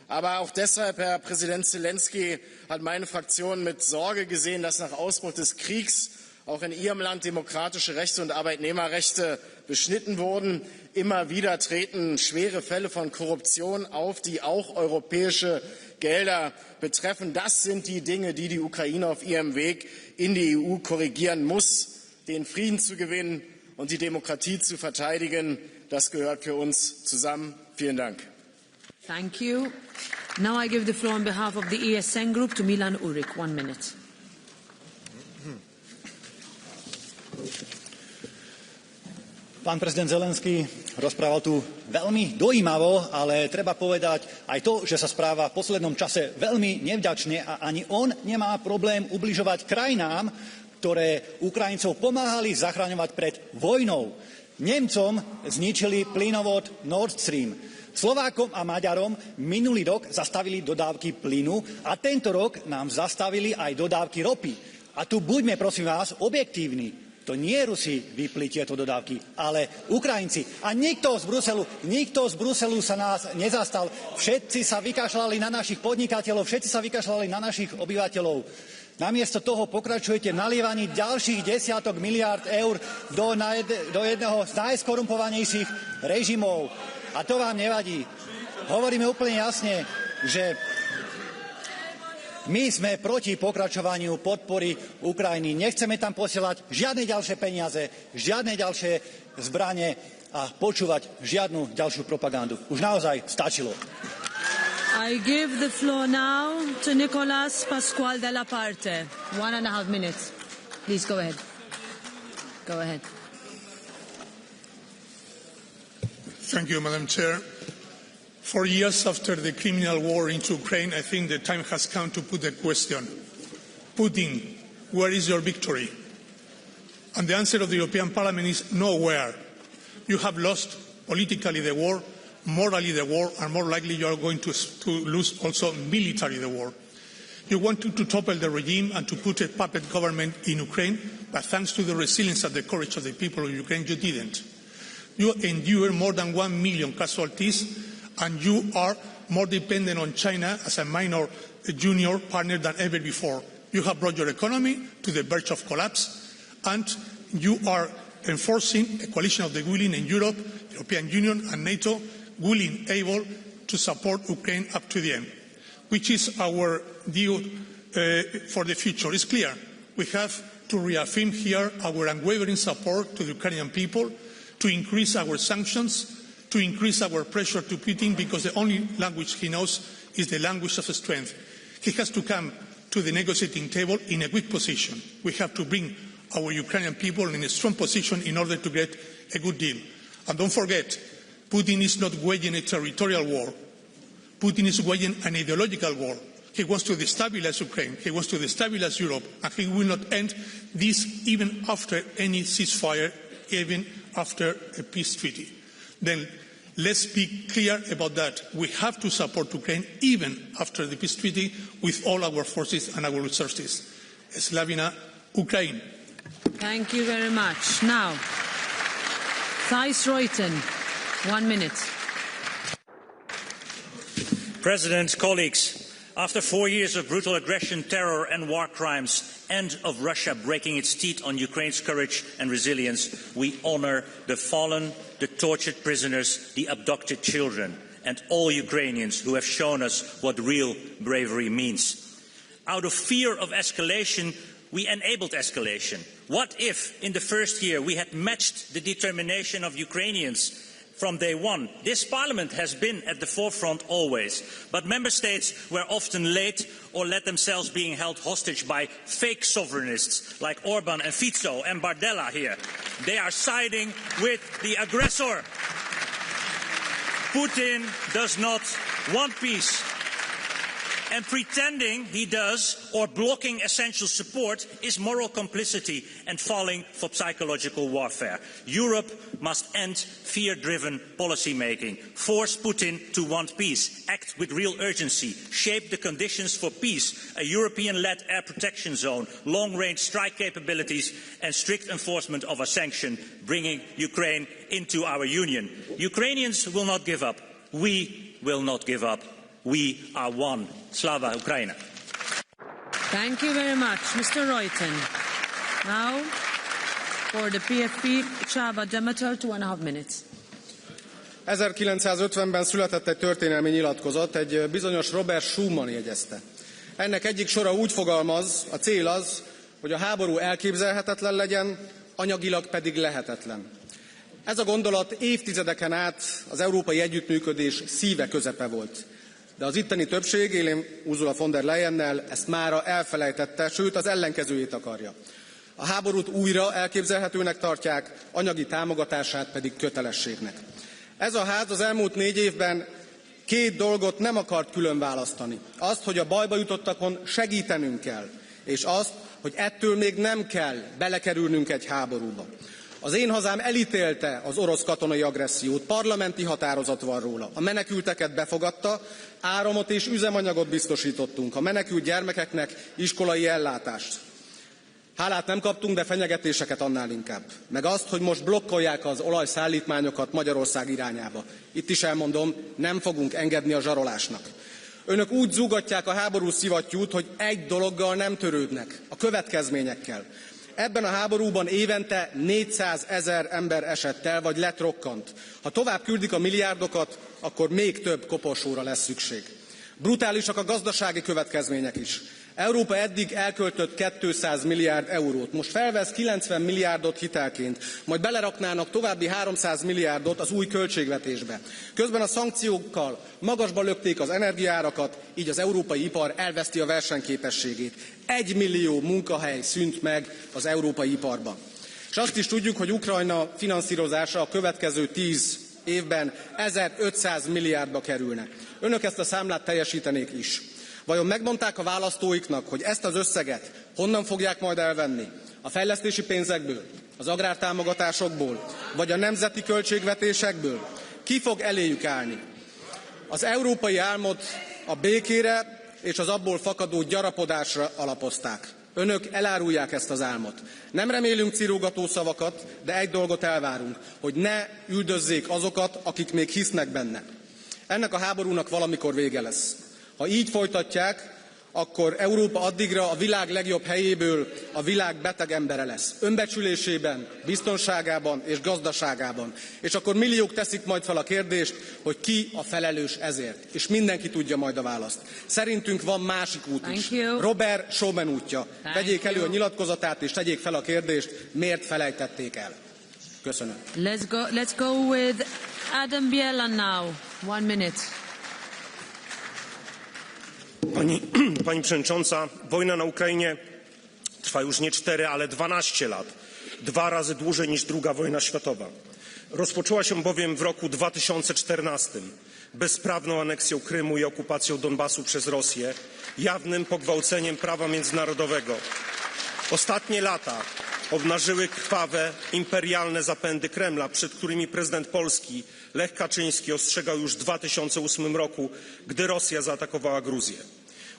Speaker 9: Aber auch deshalb, Herr Präsident Zelenskyj, hat meine Fraktion mit Sorge gesehen, dass nach Ausbruch des Kriegs auch in Ihrem Land demokratische Rechte und Arbeitnehmerrechte beschnitten wurden. Immer wieder treten schwere Fälle von Korruption auf, die auch europäische Gelder betreffen. Das sind die Dinge, die die Ukraine auf ihrem Weg in die EU korrigieren muss. Den Frieden zu gewinnen und die Demokratie zu verteidigen, das gehört für uns zusammen. Vielen Dank.
Speaker 1: Thank you. Now I give the floor on behalf of the ESN Group to Milan Urik. 1 minute.
Speaker 10: Pán prezident Zelenský rozprával tu veľmi dojímavo, ale treba povedať aj to, že sa správa v poslednom čase veľmi nevďačne a ani on nemá problém ubližovať krajinám, ktoré Ukrajincov pomáhali zachraňovať pred vojnou. Nemcom zničili plynovod Nord Stream. Slovákom a Maďarom minulý rok zastavili dodávky plynu a tento rok nám zastavili aj dodávky ropy. A tu buďme, prosím vás, objektívni. To nie Rusi vypli tieto dodávky, ale Ukrajinci. A nikto z Bruselu sa nás nezastal. Všetci sa vykašľali na našich podnikateľov, všetci sa vykašľali na našich obyvateľov. Namiesto toho pokračujete v nalievaní ďalších desiatok miliárd eur do jedného z najskorumpovanejších režimov. A to vám nevadí. Hovoríme úplne jasne, že my sme proti pokračovaniu podpory Ukrajiny. Nechceme tam posielať žiadne ďalšie peniaze, žiadne ďalšie zbrane a počúvať žiadnu ďalšiu propagandu. Už naozaj stačilo.
Speaker 1: I give the floor now to Nicolas Pascual Della Parte. 1.5 minutes. Please go ahead. Go ahead.
Speaker 11: Thank you, Madam Chair. 4 years after the criminal war into Ukraine, I think the time has come to put the question, Putin, where is your victory? And the answer of the European Parliament is nowhere. You have lost politically the war, morally the war, and more likely you are going to lose also militarily the war. You wanted to topple the regime and to put a puppet government in Ukraine, but thanks to the resilience and the courage of the people of Ukraine, you didn't. You endure more than 1 million casualties, and you are more dependent on China as a minor junior partner than ever before. You have brought your economy to the verge of collapse, and you are enforcing a coalition of the willing in Europe, European Union and NATO, willing, able to support Ukraine up to the end. Which is our view for the future? It's clear. We have to reaffirm here our unwavering support to the Ukrainian people, to increase our sanctions, to increase our pressure to Putin, because the only language he knows is the language of strength. He has to come to the negotiating table in a weak position. We have to bring our Ukrainian people in a strong position in order to get a good deal. And don't forget, Putin is not waging a territorial war. Putin is waging an ideological war. He wants to destabilize Ukraine, he wants to destabilize Europe, and he will not end this even after any ceasefire, even after a peace treaty. Then let's be clear about that. We have to support Ukraine even after the peace treaty with all our forces and our resources. Slavina Ukraine.
Speaker 1: Thank you very much. Now, Thijs Reuten, 1 minute.
Speaker 12: President, colleagues, after 4 years of brutal aggression, terror and war crimes, and of Russia breaking its teeth on Ukraine's courage and resilience, we honour the fallen, the tortured prisoners, the abducted children, and all Ukrainians who have shown us what real bravery means. Out of fear of escalation, we enabled escalation. What if, in the first year, we had matched the determination of Ukrainians from day one? This Parliament has been at the forefront always, but Member States were often late or let themselves being held hostage by fake sovereignists like Orban and Fico and Bardella here. They are siding with the aggressor. Putin does not want peace. And pretending he does, or blocking essential support, is moral complicity and falling for psychological warfare. Europe must end fear-driven policy-making, force Putin to want peace, act with real urgency, shape the conditions for peace, a European-led air protection zone, long-range strike capabilities and strict enforcement of a sanction, bringing Ukraine into our union. Ukrainians will not give up. We will not give up. We are one. Slava Ukraina.
Speaker 1: Thank you very much, Mr. Reuten. Now, for the PFP, Csaba Demeter, 2.5 minutes.
Speaker 13: 1950-ben született egy történelmi nyilatkozat, egy bizonyos Robert Schuman jegyezte. Ennek egyik sora úgy fogalmaz, a cél az, hogy a háború elképzelhetetlen legyen, anyagilag pedig lehetetlen. Ez a gondolat évtizedeken át az európai együttműködés szíve közepe volt. De az itteni többség, élén Ursula von der Leyennel ezt mára elfelejtette, sőt az ellenkezőjét akarja. A háborút újra elképzelhetőnek tartják, anyagi támogatását pedig kötelességnek. Ez a ház az elmúlt 4 évben 2 dolgot nem akart külön választani. Azt, hogy a bajba jutottakon segítenünk kell, és azt, hogy ettől még nem kell belekerülnünk egy háborúba. Az én hazám elítélte az orosz katonai agressziót, parlamenti határozat van róla. A menekülteket befogadta, áramot és üzemanyagot biztosítottunk, a menekült gyermekeknek iskolai ellátást. Hálát nem kaptunk, de fenyegetéseket annál inkább. Meg azt, hogy most blokkolják az olajszállítmányokat Magyarország irányába. Itt is elmondom, nem fogunk engedni a zsarolásnak. Önök úgy zúgatják a háború szivattyút, hogy egy dologgal nem törődnek, a következményekkel. Ebben a háborúban évente 400 000 ember esett el, vagy lett rokkant. Ha tovább küldik a milliárdokat, akkor még több koporsóra lesz szükség. Brutálisak a gazdasági következmények is. Európa eddig elköltött 200 milliárd eurót, most felvesz 90 milliárdot hitelként, majd beleraknának további 300 milliárdot az új költségvetésbe. Közben a szankciókkal magasba lökték az energiaárakat, így az európai ipar elveszti a versenyképességét. 1 millió munkahely szűnt meg az európai iparban. És azt is tudjuk, hogy Ukrajna finanszírozása a következő 10 évben 1500 milliárdba kerülne. Önök ezt a számlát teljesítenék is. Vajon megmondták a választóiknak, hogy ezt az összeget honnan fogják majd elvenni? A fejlesztési pénzekből, az agrártámogatásokból, vagy a nemzeti költségvetésekből? Ki fog eléjük állni? Az európai álmot a békére és az abból fakadó gyarapodásra alapozták. Önök elárulják ezt az álmot. Nem remélünk cirógató szavakat, de egy dolgot elvárunk, hogy ne üldözzék azokat, akik még hisznek benne. Ennek a háborúnak valamikor vége lesz. Ha így folytatják, akkor Európa addigra a világ legjobb helyéből a világ beteg embere lesz. Önbecsülésében, biztonságában és gazdaságában. És akkor milliók teszik majd fel a kérdést, hogy ki a felelős ezért. És mindenki tudja majd a választ. Szerintünk van másik út is. Robert Schuman útja. Vegyék elő a nyilatkozatát és tegyék fel a kérdést, miért felejtették el. Köszönöm.
Speaker 1: Let's go with Adam Bielan now. 1 minute.
Speaker 14: Pani Przewodnicząca, wojna na Ukrainie trwa trwa już nie 4, ale 12 lat. 2 razy dłużej niż II wojna światowa. Rozpoczęła się bowiem w roku 2014 bezprawną aneksją Krymu i okupacją Donbasu przez Rosję, jawnym pogwałceniem prawa międzynarodowego. Ostatnie lata obnażyły krwawe, imperialne zapędy Kremla, przed którymi prezydent Polski Lech Kaczyński ostrzegał już w 2008 roku, gdy Rosja zaatakowała Gruzję.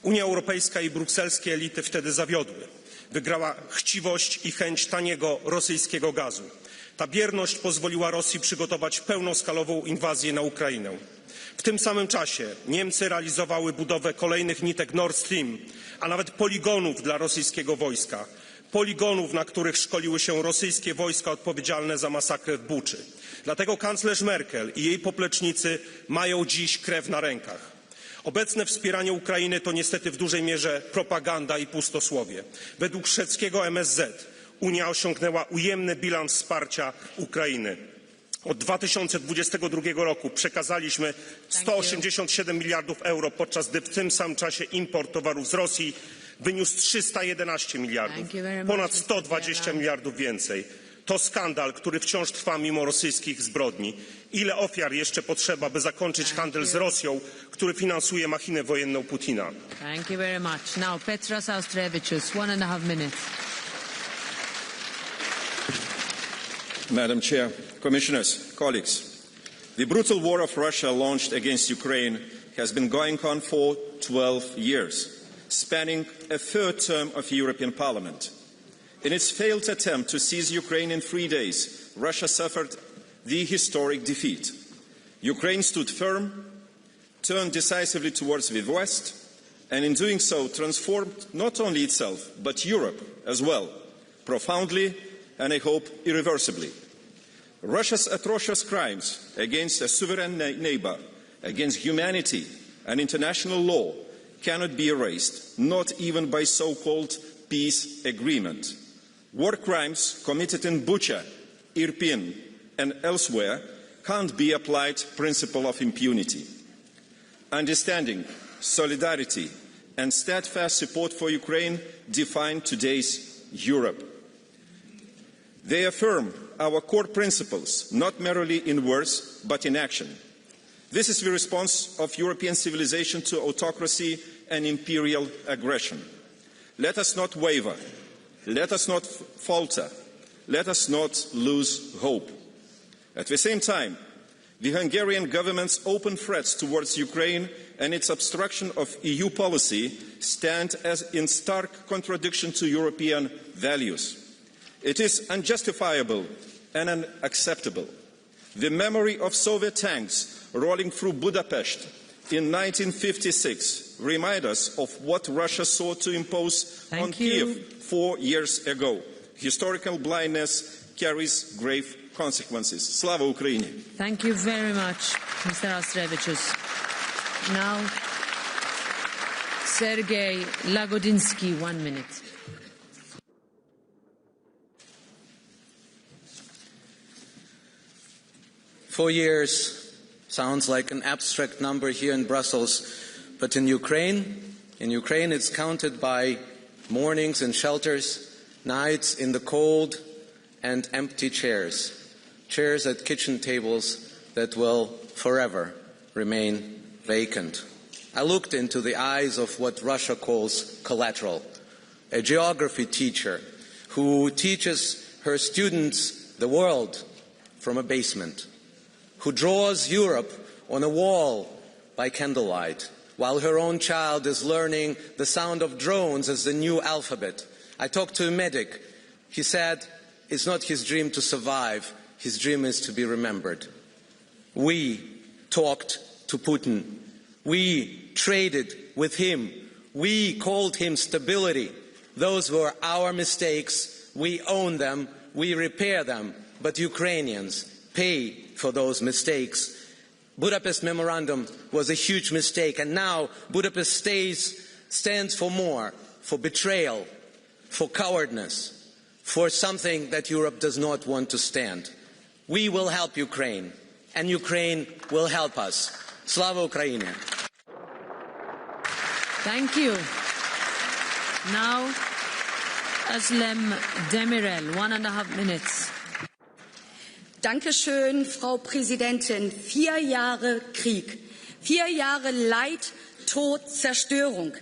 Speaker 14: Unia Europejska i brukselskie elity wtedy zawiodły. Wygrała chciwość i chęć taniego rosyjskiego gazu. Ta bierność pozwoliła Rosji przygotować pełnoskalową inwazję na Ukrainę. W tym samym czasie Niemcy realizowały budowę kolejnych nitek Nord Stream, a nawet poligonów dla rosyjskiego wojska. Poligonów, na których szkoliły się rosyjskie wojska odpowiedzialne za masakrę w Buczy. Dlatego kanclerz Merkel i jej poplecznicy mają dziś krew na rękach. Obecne wspieranie Ukrainy to niestety w dużej mierze propaganda i pustosłowie. Według szwedzkiego MSZ Unia osiągnęła ujemny bilans wsparcia Ukrainy. Od 2022 roku przekazaliśmy 187 miliardów euro, podczas gdy w tym samym czasie import towarów z Rosji wyniósł 311 miliardów, ponad 120 miliardów więcej. To skandal, który wciąż trwa mimo rosyjskich zbrodni. Ile ofiar jeszcze potrzeba, by zakończyć handel z Rosją, który finansuje machinę wojenną Putina?
Speaker 1: Thank you very much. Now, Petros Austrevicius, 1.5 minutes.
Speaker 15: Madam Chair, Commissioners, colleagues, the brutal war of Russia launched against Ukraine has been going on for 12 years, spanning a third term of the European Parliament. In its failed attempt to seize Ukraine in 3 days, Russia suffered the historic defeat. Ukraine stood firm, turned decisively towards the West, and in doing so transformed not only itself, but Europe as well, profoundly and I hope irreversibly. Russia's atrocious crimes against a sovereign neighbor, against humanity and international law cannot be erased, not even by so-called peace agreement. War crimes committed in Bucha, Irpin and elsewhere can't be applied principle of impunity. Understanding, solidarity and steadfast support for Ukraine define today's Europe. They affirm our core principles, not merely in words, but in action. This is the response of European civilization to autocracy and imperial aggression. Let us not waver. Let us not falter. Let us not lose hope. At the same time, the Hungarian government's open threats towards Ukraine and its obstruction of EU policy stand as in stark contradiction to European values. It is unjustifiable and unacceptable. The memory of Soviet tanks rolling through Budapest in 1956 reminds us of what Russia sought to impose on Kiev 4 years ago. Historical blindness carries grave consequences. Slava Ukraini.
Speaker 1: Thank you very much, Mr. Austrevicius. Now, Sergei Lagodinsky, 1 minute.
Speaker 16: Four years sounds like an abstract number here in Brussels, but in Ukraine it's counted by mornings in shelters, nights in the cold and empty chairs at kitchen tables that will forever remain vacant. I looked into the eyes of what Russia calls collateral, a geography teacher who teaches her students the world from a basement, who draws Europe on a wall by candlelight, while her own child is learning the sound of drones as the new alphabet. I talked to a medic. He said it's not his dream to survive, his dream is to be remembered. We talked to Putin. We traded with him. We called him stability. Those were our mistakes. We own them. We repair them. But Ukrainians pay for those mistakes. Budapest Memorandum was a huge mistake, and now Budapest stands for more, for betrayal, for cowardness, for something that Europe does not want to stand. We will help Ukraine, and Ukraine will help us. Slava Ukraini.
Speaker 1: Thank you. Now, Özlem Demirel, 1.5 minutes.
Speaker 17: Dankeschön, Frau Präsidentin. 4 Jahre Krieg, 4 Jahre Leid, Tod, Zerstörung.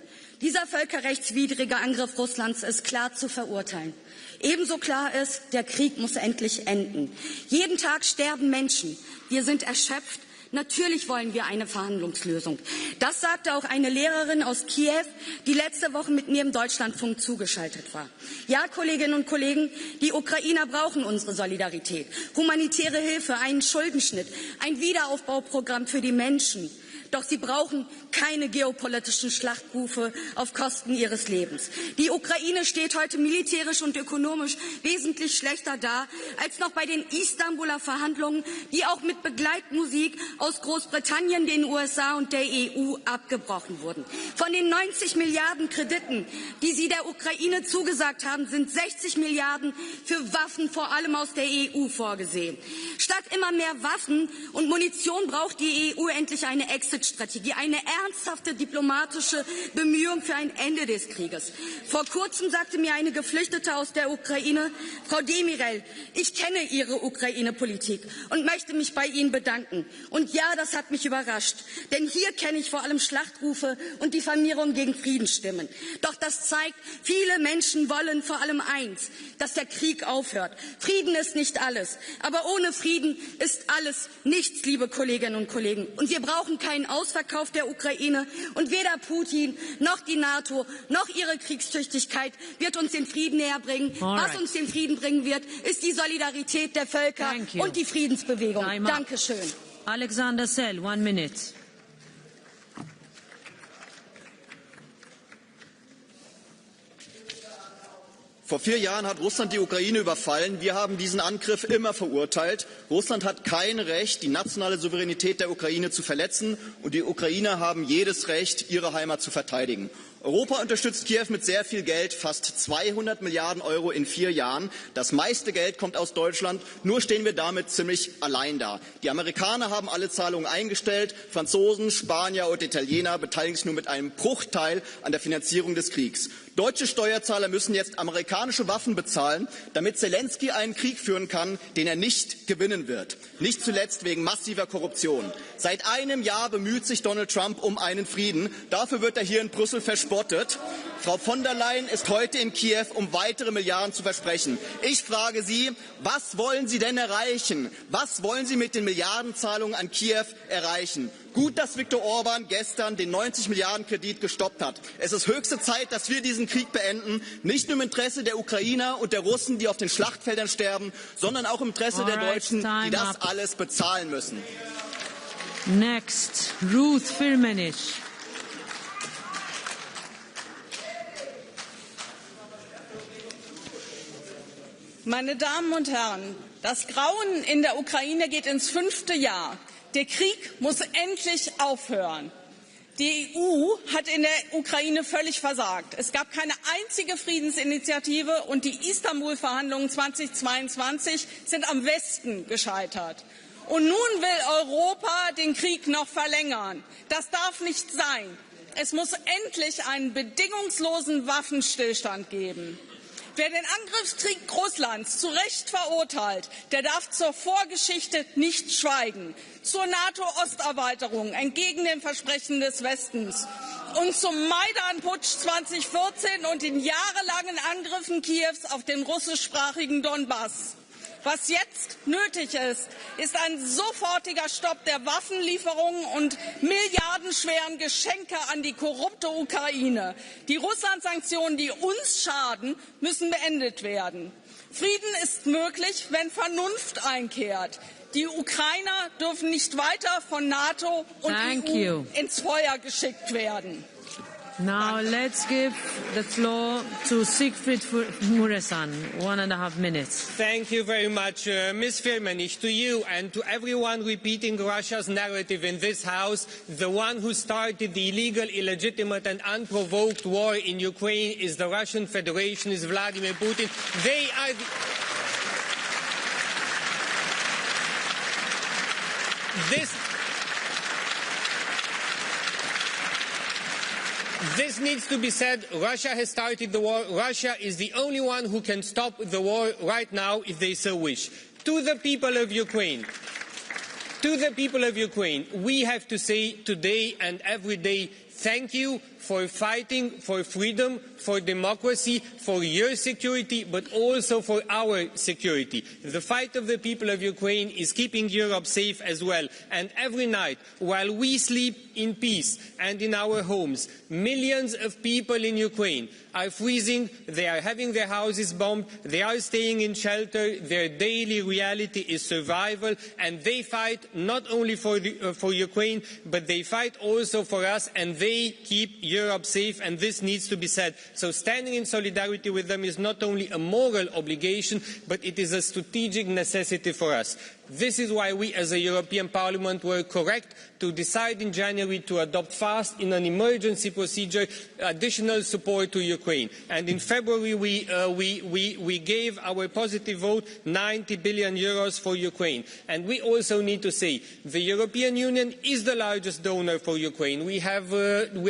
Speaker 17: Dieser völkerrechtswidrige Angriff Russlands ist klar zu verurteilen. Ebenso klar ist, der Krieg muss endlich enden. Jeden Tag sterben Menschen. Wir sind erschöpft. Natürlich wollen wir eine Verhandlungslösung. Das sagte auch eine Lehrerin aus Kiew, die letzte Woche mit mir im Deutschlandfunk zugeschaltet war. Ja, Kolleginnen und Kollegen, die Ukrainer brauchen unsere Solidarität. Humanitäre Hilfe, einen Schuldenschnitt, ein Wiederaufbauprogramm für die Menschen. Doch sie brauchen keine geopolitischen Schlachtrufe auf Kosten ihres Lebens. Die Ukraine steht heute militärisch und ökonomisch wesentlich schlechter da als noch bei den Istanbuler Verhandlungen, die auch mit Begleitmusik aus Großbritannien, den USA und der EU abgebrochen wurden. Von den 90 Milliarden Krediten, die Sie der Ukraine zugesagt haben, sind 60 Milliarden für Waffen, vor allem aus der EU, vorgesehen. Statt immer mehr Waffen und Munition braucht die EU endlich eine Exit-Strategie, eine ernsthafte diplomatische Bemühung für ein Ende des Krieges. Vor kurzem sagte mir eine Geflüchtete aus der Ukraine, Frau Demirel, ich kenne Ihre Ukraine-Politik und möchte mich bei Ihnen bedanken. Und ja, das hat mich überrascht, denn hier kenne ich vor allem Schlachtrufe und Diffamierung gegen Friedensstimmen. Doch das zeigt, viele Menschen wollen vor allem eins, dass der Krieg aufhört. Frieden ist nicht alles, aber ohne Frieden ist alles nichts, liebe Kolleginnen und Kollegen. Und wir brauchen keinen Ausverkauf der Ukraine. Und weder Putin noch die NATO noch ihre Kriegstüchtigkeit wird uns den Frieden näher bringen. Was uns den Frieden bringen wird, ist die Solidarität der Völker und die Friedensbewegung. Dankeschön.
Speaker 1: Alexander Sell, 1 minute.
Speaker 18: Vor 4 Jahren hat Russland die Ukraine überfallen. Wir haben diesen Angriff immer verurteilt. Russland hat kein Recht, die nationale Souveränität der Ukraine zu verletzen. Und die Ukrainer haben jedes Recht, ihre Heimat zu verteidigen. Europa unterstützt Kiew mit sehr viel Geld, fast 200 Milliarden Euro in 4 Jahren. Das meiste Geld kommt aus Deutschland, nur stehen wir damit ziemlich allein da. Die Amerikaner haben alle Zahlungen eingestellt, Franzosen, Spanier und Italiener beteiligen sich nur mit einem Bruchteil an der Finanzierung des Kriegs. Deutsche Steuerzahler müssen jetzt amerikanische Waffen bezahlen, damit Zelenskyy einen Krieg führen kann, den er nicht gewinnen wird. Nicht zuletzt wegen massiver Korruption. Seit einem Jahr bemüht sich Donald Trump um einen Frieden. Dafür wird er hier in Brüssel verspottet. Frau von der Leyen ist heute in Kiew, um weitere Milliarden zu versprechen. Ich frage Sie, was wollen Sie denn erreichen? Was wollen Sie mit den Milliardenzahlungen an Kiew erreichen? Gut, dass Viktor Orban gestern den 90 Milliarden Kredit gestoppt hat. Es ist höchste Zeit, dass wir diesen Krieg beenden. Nicht nur im Interesse der Ukrainer und der Russen, die auf den Schlachtfeldern sterben, sondern auch im Interesse der Deutschen, die das alles bezahlen müssen.
Speaker 1: Next, Ruth Firmenich.
Speaker 4: Meine Damen und Herren, das Grauen in der Ukraine geht ins 5. Jahr. Der Krieg muss endlich aufhören. Die EU hat in der Ukraine völlig versagt. Es gab keine einzige Friedensinitiative und die Istanbul-Verhandlungen 2022 sind am Westen gescheitert. Und nun will Europa den Krieg noch verlängern. Das darf nicht sein. Es muss endlich einen bedingungslosen Waffenstillstand geben. Wer den Angriffskrieg Russlands zu Recht verurteilt, der darf zur Vorgeschichte nicht schweigen. Zur NATO-Osterweiterung entgegen den Versprechen des Westens und zum Maidan-Putsch 2014 und den jahrelangen Angriffen Kiews auf den russischsprachigen Donbass. Was jetzt nötig ist, ist ein sofortiger Stopp der Waffenlieferungen und milliardenschweren Geschenke an die korrupte Ukraine. Die Russland-Sanktionen, die uns schaden, müssen beendet werden. Frieden ist möglich, wenn Vernunft einkehrt. Die Ukrainer dürfen nicht weiter von NATO und EU ins Feuer geschickt werden.
Speaker 1: Now let's give the floor to Siegfried Muresan, 1.5 minutes.
Speaker 19: Thank you very much, Ms. Firmenich, to you and to everyone repeating Russia's narrative in this House. The one who started the illegal, illegitimate and unprovoked war in Ukraine is the Russian Federation, is Vladimir Putin. They are This needs to be said. Russia has started the war. Russia is the only one who can stop the war right now if they so wish. To the people of Ukraine, we have to say today and every day, thank you for fighting for freedom, for democracy, for your security, but also for our security. The fight of the people of Ukraine is keeping Europe safe as well. And every night, while we sleep in peace and in our homes, millions of people in Ukraine are freezing, they are having their houses bombed, they are staying in shelter, their daily reality is survival, and they fight not only for Ukraine, but they fight also for us, and they keep Europe safe, and this needs to be said. So standing in solidarity with them is not only a moral obligation, but it is a strategic necessity for us. This is why we as a European Parliament were correct to decide in January to adopt fast in an emergency procedure additional support to Ukraine. And in February we gave our positive vote 90 billion euros for Ukraine. And we also need to say the European Union is the largest donor for Ukraine. We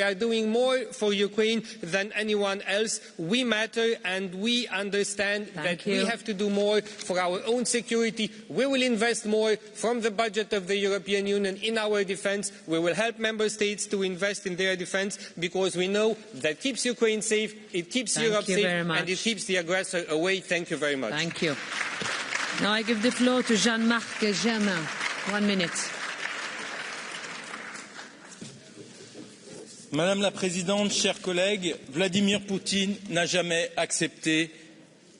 Speaker 19: are doing more for Ukraine than anyone else. We matter and we understand that we have to do more for our own security. We will invest more from the budget of the European Union in our defence. We will help member states to invest in their defence because we know that keeps Ukraine safe, it keeps Europe safe, and it keeps the aggressor away. Thank you very much.
Speaker 1: Thank you. Now I give the floor to Jean-Marc Germain. 1 minute.
Speaker 20: Madame la Présidente, chers collègues, Vladimir Poutine n'a jamais accepté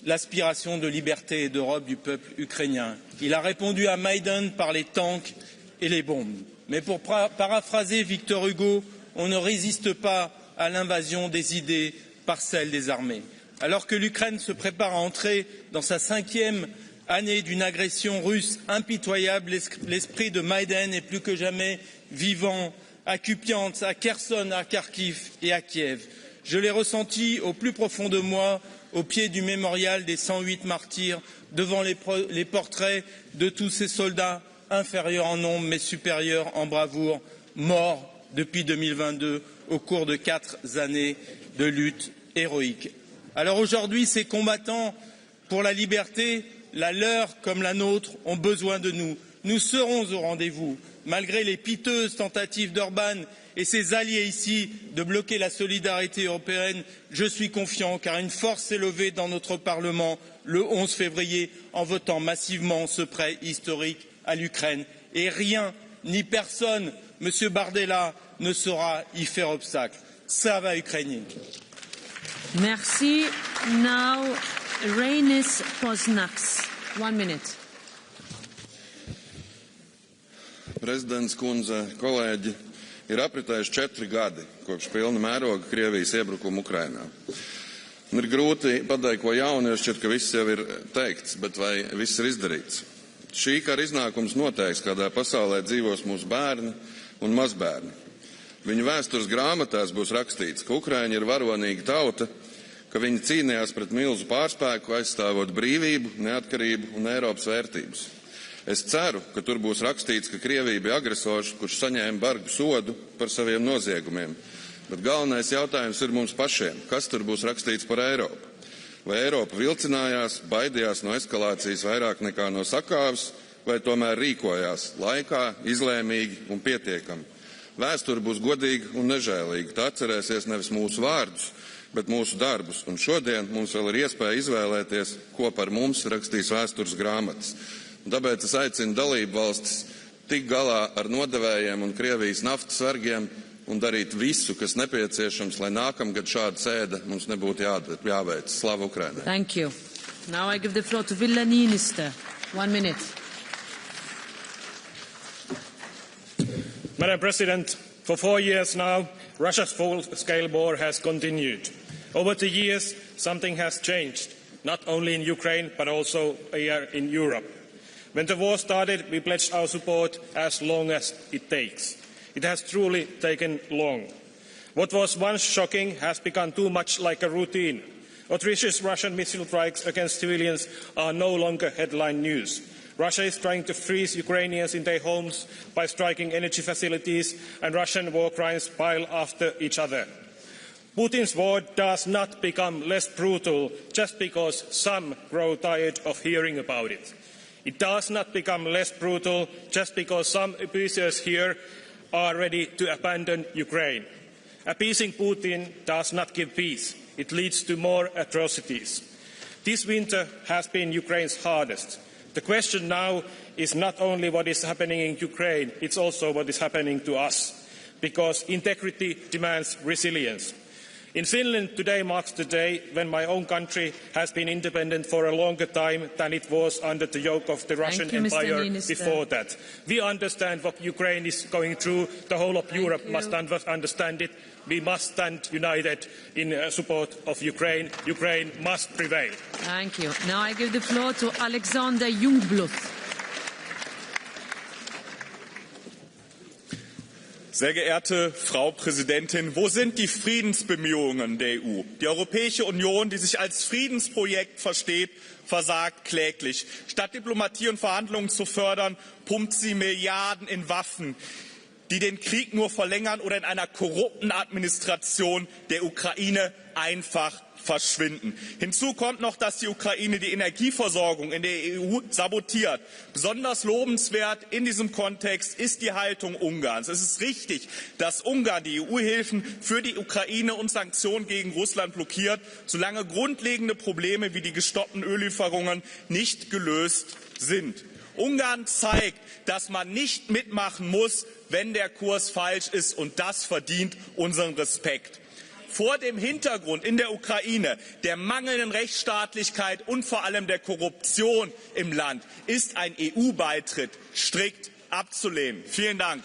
Speaker 20: l'aspiration de liberté et d'Europe du peuple ukrainien. Il a répondu à Maïdan par les tanks et les bombes. Mais pour paraphraser Victor Hugo, on ne résiste pas à l'invasion des idées par celle des armées. Alors que l'Ukraine se prépare à entrer dans sa 5e année d'une agression russe impitoyable, l'esprit de Maïdan est plus que jamais vivant à Kupiansk, à Kherson, à Kharkiv et à Kiev. Je l'ai ressenti au plus profond de moi, au pied du mémorial des 108 martyrs, devant les portraits de tous ces soldats inférieurs en nombre mais supérieurs en bravoure, morts depuis 2022 au cours de 4 années de lutte héroïque. Alors aujourd'hui, ces combattants pour la liberté, la leur comme la nôtre, ont besoin de nous. Nous serons au rendez-vous, malgré les piteuses tentatives d'Orban et ses alliés ici de bloquer la solidarité européenne. Je suis confiant car une force s'est levée dans notre Parlement le 11 février en votant massivement ce prêt historique à l'Ukraine. Et rien ni personne, Monsieur Bardella, ne saura y faire obstacle. Slava Ukraini.
Speaker 1: Merci. Now, Reinis Poznaks. 1 minute.
Speaker 21: Prezidents kundze, kolēģi, ir apritējuši 4 gadi kopš pilna mēroga Krievijas iebrukuma Ukrainā. Ir grūti pateikt, ko jaunu, jo šķiet, ka viss jau ir teikts, bet vai viss ir izdarīts? Šī kara iznākums noteiks, kādā pasaulē dzīvos mūsu bērni un mazbērni. Viņu vēstures grāmatās būs rakstīts, ka Ukraiņa ir varonīga tauta, ka viņi cīnījās pret milzu pārspēku, aizstāvot brīvību, neatkarību un Eiropas vērtības. Es ceru, ka tur būs rakstīts, ka Krievija bija agresors, kurš saņēma bargu sodu par saviem noziegumiem. Bet galvenais jautājums ir mums pašiem. Kas tur būs rakstīts par Eiropu? Vai Eiropa vilcinājās, baidījās no eskalācijas vairāk nekā no sakāves, vai tomēr rīkojās laikā, izlēmīgi un pietiekami? Vēsture būs godīga un nežēlīga. Tā atcerēsies nevis mūsu vārdus, bet mūsu darbus. Un šodien mums vēl ir iespēja izvēlēties, ko par mums rakstīs vēstures grāmatas. Un tāpēc es aicinu dalību valstis tikt galā ar nodevējiem un Krievijas naftas vergiem un darīt visu, kas nepieciešams, lai nākamgad šāda sēde mums nebūtu jāveic. Slava Ukrainai!
Speaker 1: Thank you. Now I give the floor to Ville Niinistö. 1 minute.
Speaker 6: Madam President, for 4 years now, Russia's full-scale war has continued. Over the years, something has changed, not only in Ukraine, but also here in Europe. When the war started, we pledged our support as long as it takes. It has truly taken long. What was once shocking has become too much like a routine. Atrocious Russian missile strikes against civilians are no longer headline news. Russia is trying to freeze Ukrainians in their homes by striking energy facilities, and Russian war crimes pile after each other. Putin's war does not become less brutal just because some grow tired of hearing about it. It does not become less brutal just because some abusers here are ready to abandon Ukraine. Appeasing Putin does not give peace. It leads to more atrocities. This winter has been Ukraine's hardest. The question now is not only what is happening in Ukraine, it's also what is happening to us, because integrity demands resilience. In Finland, today marks the day when my own country has been independent for a longer time than it was under the yoke of the Russian Empire before that. We understand what Ukraine is going through. The whole of Europe must understand it. We must stand united in support of Ukraine. Ukraine must prevail.
Speaker 1: Thank you. Now I give the floor to Alexander Jungbluth.
Speaker 2: Sehr geehrte Frau Präsidentin, wo sind die Friedensbemühungen der EU? Die Europäische Union, die sich als Friedensprojekt versteht, versagt kläglich. Statt Diplomatie und Verhandlungen zu fördern, pumpt sie Milliarden in Waffen, die den Krieg nur verlängern oder in einer korrupten Administration der Ukraine einfach verschwinden. Hinzu kommt noch, dass die Ukraine die Energieversorgung in der EU sabotiert. Besonders lobenswert in diesem Kontext ist die Haltung Ungarns. Es ist richtig, dass Ungarn die EU-Hilfen für die Ukraine und Sanktionen gegen Russland blockiert, solange grundlegende Probleme wie die gestoppten Öllieferungen nicht gelöst sind. Ungarn zeigt, dass man nicht mitmachen muss, wenn der Kurs falsch ist, und das verdient unseren Respekt. Vor dem Hintergrund in der Ukraine der mangelnden Rechtsstaatlichkeit und vor allem der Korruption im Land ist ein EU-Beitritt strikt abzulehnen. Vielen Dank.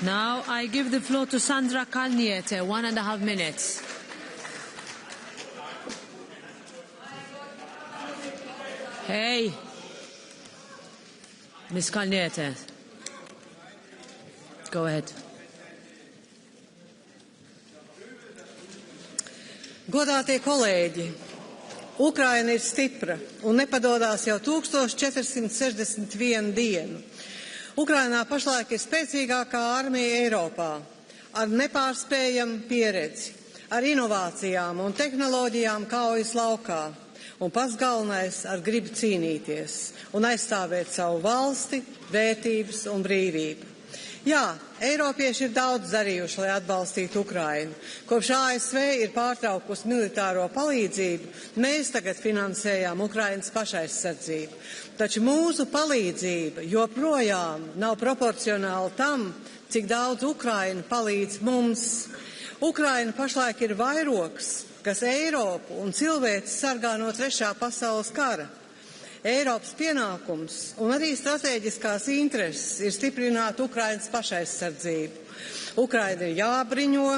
Speaker 1: Now I give the floor to Sandra Kalniete, 1.5 minutes. Hey, Ms. Kalniete, go ahead.
Speaker 22: Godātie kolēģi, Ukraina ir stipra un nepadodās jau 1461 dienu. Ukrainā pašlaik ir spēcīgākā armija Eiropā, ar nepārspējamu pieredzi, ar inovācijām un tehnoloģijām kaujas laukā, un pats galvenais ar gribu cīnīties un aizstāvēt savu valsti, vērtības un brīvību. Jā, Eiropieši ir daudz darījuši, lai atbalstītu Ukrainu. Kopš ASV ir pārtraukusi militāro palīdzību, mēs tagad finansējām Ukrainas pašaizsardzību. Taču mūsu palīdzība joprojām nav proporcionāla tam, cik daudz Ukraina palīdz mums. Ukraina pašlaik ir vairogs, kas Eiropu un cilvēci sargā no 3. pasaules kara. Eiropas pienākums un arī strateģiskās intereses ir stiprināt Ukrainas pašaizsardzību. Ukraina ir jābriņo,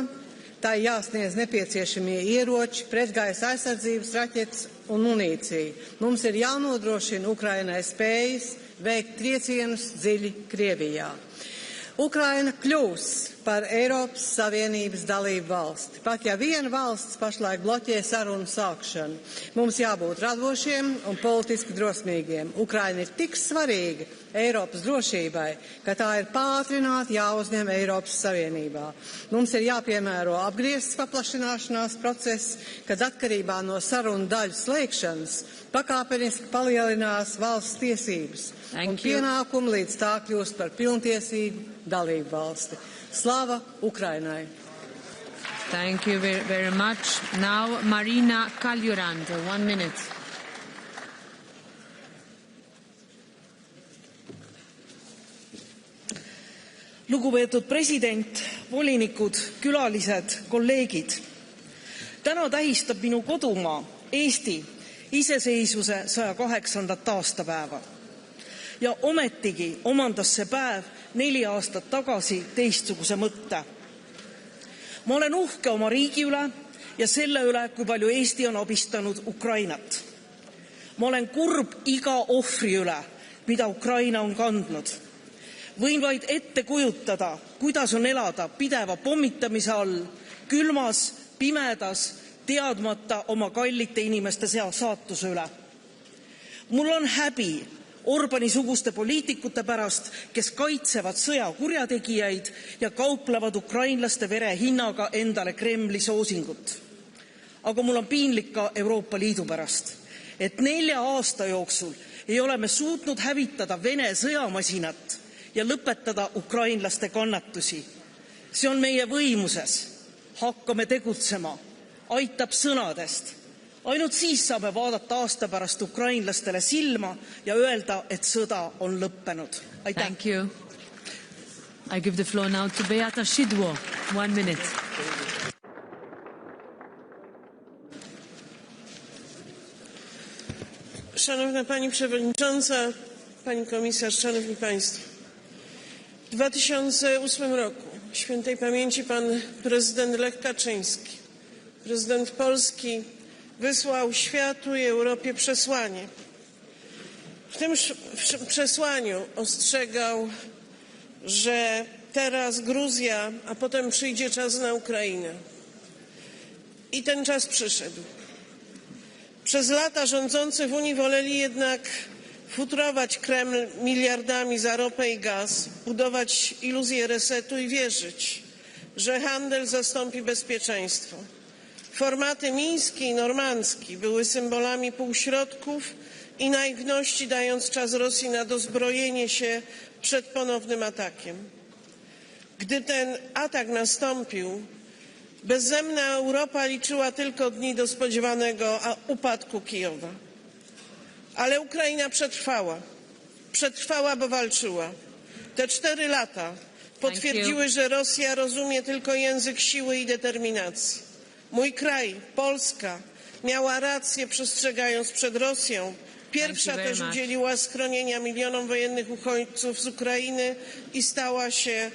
Speaker 22: tai jāsniedz nepieciešamie ieroči, pretgaisa aizsardzības raķetes un munīcija. Mums ir jānodrošina Ukrainai spējas veikt triecienus dziļi Krievijā. Ukraina kļūs par Eiropas Savienības dalību valsti. Pat ja viena valsts pašlaik bloķē sarunu sākšanu, mums jābūt radošiem un politiski drosmīgiem. Ukraina ir tik svarīga Eiropas drošībai, ka tā ir pātrināti jāuzņem Eiropas Savienībā. Mums ir jāpiemēro apgriezts paplašināšanās process, kad atkarībā no sarunu daļu slēgšanas pakāpeniski palielinās valsts tiesības un pienākumu, līdz tā kļūst par pilntiesīgu dalību valsti. Slava Ukrainai!
Speaker 1: Thank you very much. Now Marina Kaljurand, 1 minute.
Speaker 4: Lugupeetud president, volinikud, külalised, kolleegid. Täna tähistab minu kodumaa Eesti iseseisvuse 108. aastapäeva. Ja ometigi omandas see päev 4 aastat tagasi teistsuguse mõtte. Ma olen uhke oma riigi üle ja selle üle, kui palju Eesti on abistanud Ukrainat. Ma olen kurb iga ohvri üle, mida Ukraina on kandnud. Võin vaid ette kujutada, kuidas on elada pideva pommitamise all, külmas, pimedas, teadmata oma kallite inimeste saatuse üle. Mul on häbi Orbani-suguste poliitikute pärast, kes kaitsevad sõjakurjategijaid ja kauplevad ukrainlaste vere hinnaga endale Kremli soosingut. Aga mul on piinlik ka Euroopa Liidu pärast, et 4 aasta jooksul ei ole me suutnud hävitada Vene sõjamasinat ja lõpetada ukrainlaste kannatusi. See on meie võimuses. Hakkame tegutsema. Aitab sõnadest. Ainult siis saame vaadata aasta pärast ukrainlastele silma ja öelda, et sõda on lõppenud. Aitäh.
Speaker 1: Thank you. I give the floor now to Beata Szydło. 1 minute.
Speaker 3: Szanowna Pani Przewodnicząca, Pani Komisarz, Szanowni Państwo. W 2008 roku świętej pamięci pan prezydent Lech Kaczyński, prezydent Polski, wysłał światu i Europie przesłanie. W tym przesłaniu ostrzegał, że teraz Gruzja, a potem przyjdzie czas na Ukrainę. I ten czas przyszedł. Przez lata rządzący w Unii woleli jednak futrować Kreml miliardami za ropę i gaz, budować iluzję resetu i wierzyć, że handel zastąpi bezpieczeństwo. Formaty miński i normandzki były symbolami półśrodków i naiwności, dając czas Rosji na dozbrojenie się przed ponownym atakiem. Gdy ten atak nastąpił, bezzemna Europa liczyła tylko dni do spodziewanego upadku Kijowa. Ale Ukraina przetrwała. Przetrwała, bo walczyła. Te 4 lata potwierdziły, że Rosja rozumie tylko język siły i determinacji. Mój kraj, Polska, miała rację, przestrzegając przed Rosją. Pierwsza też udzieliła schronienia milionom wojennych uchodźców z Ukrainy i stała się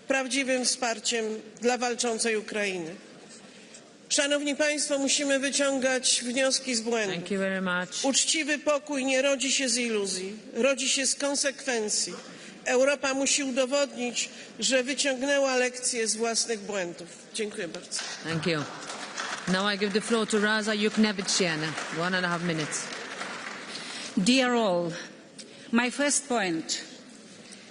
Speaker 3: prawdziwym wsparciem dla walczącej Ukrainy. Szanowni Państwo, musimy wyciągać wnioski z błędów. Uczciwy pokój nie rodzi się z iluzji, rodzi się z konsekwencji. Europa musi udowodnić, że wyciągnęła lekcje z własnych błędów. Dziękuję bardzo.
Speaker 1: Thank you. Now I give the floor to Raza Yukneviciana. 1.5 minutes.
Speaker 5: Dear all, my first point,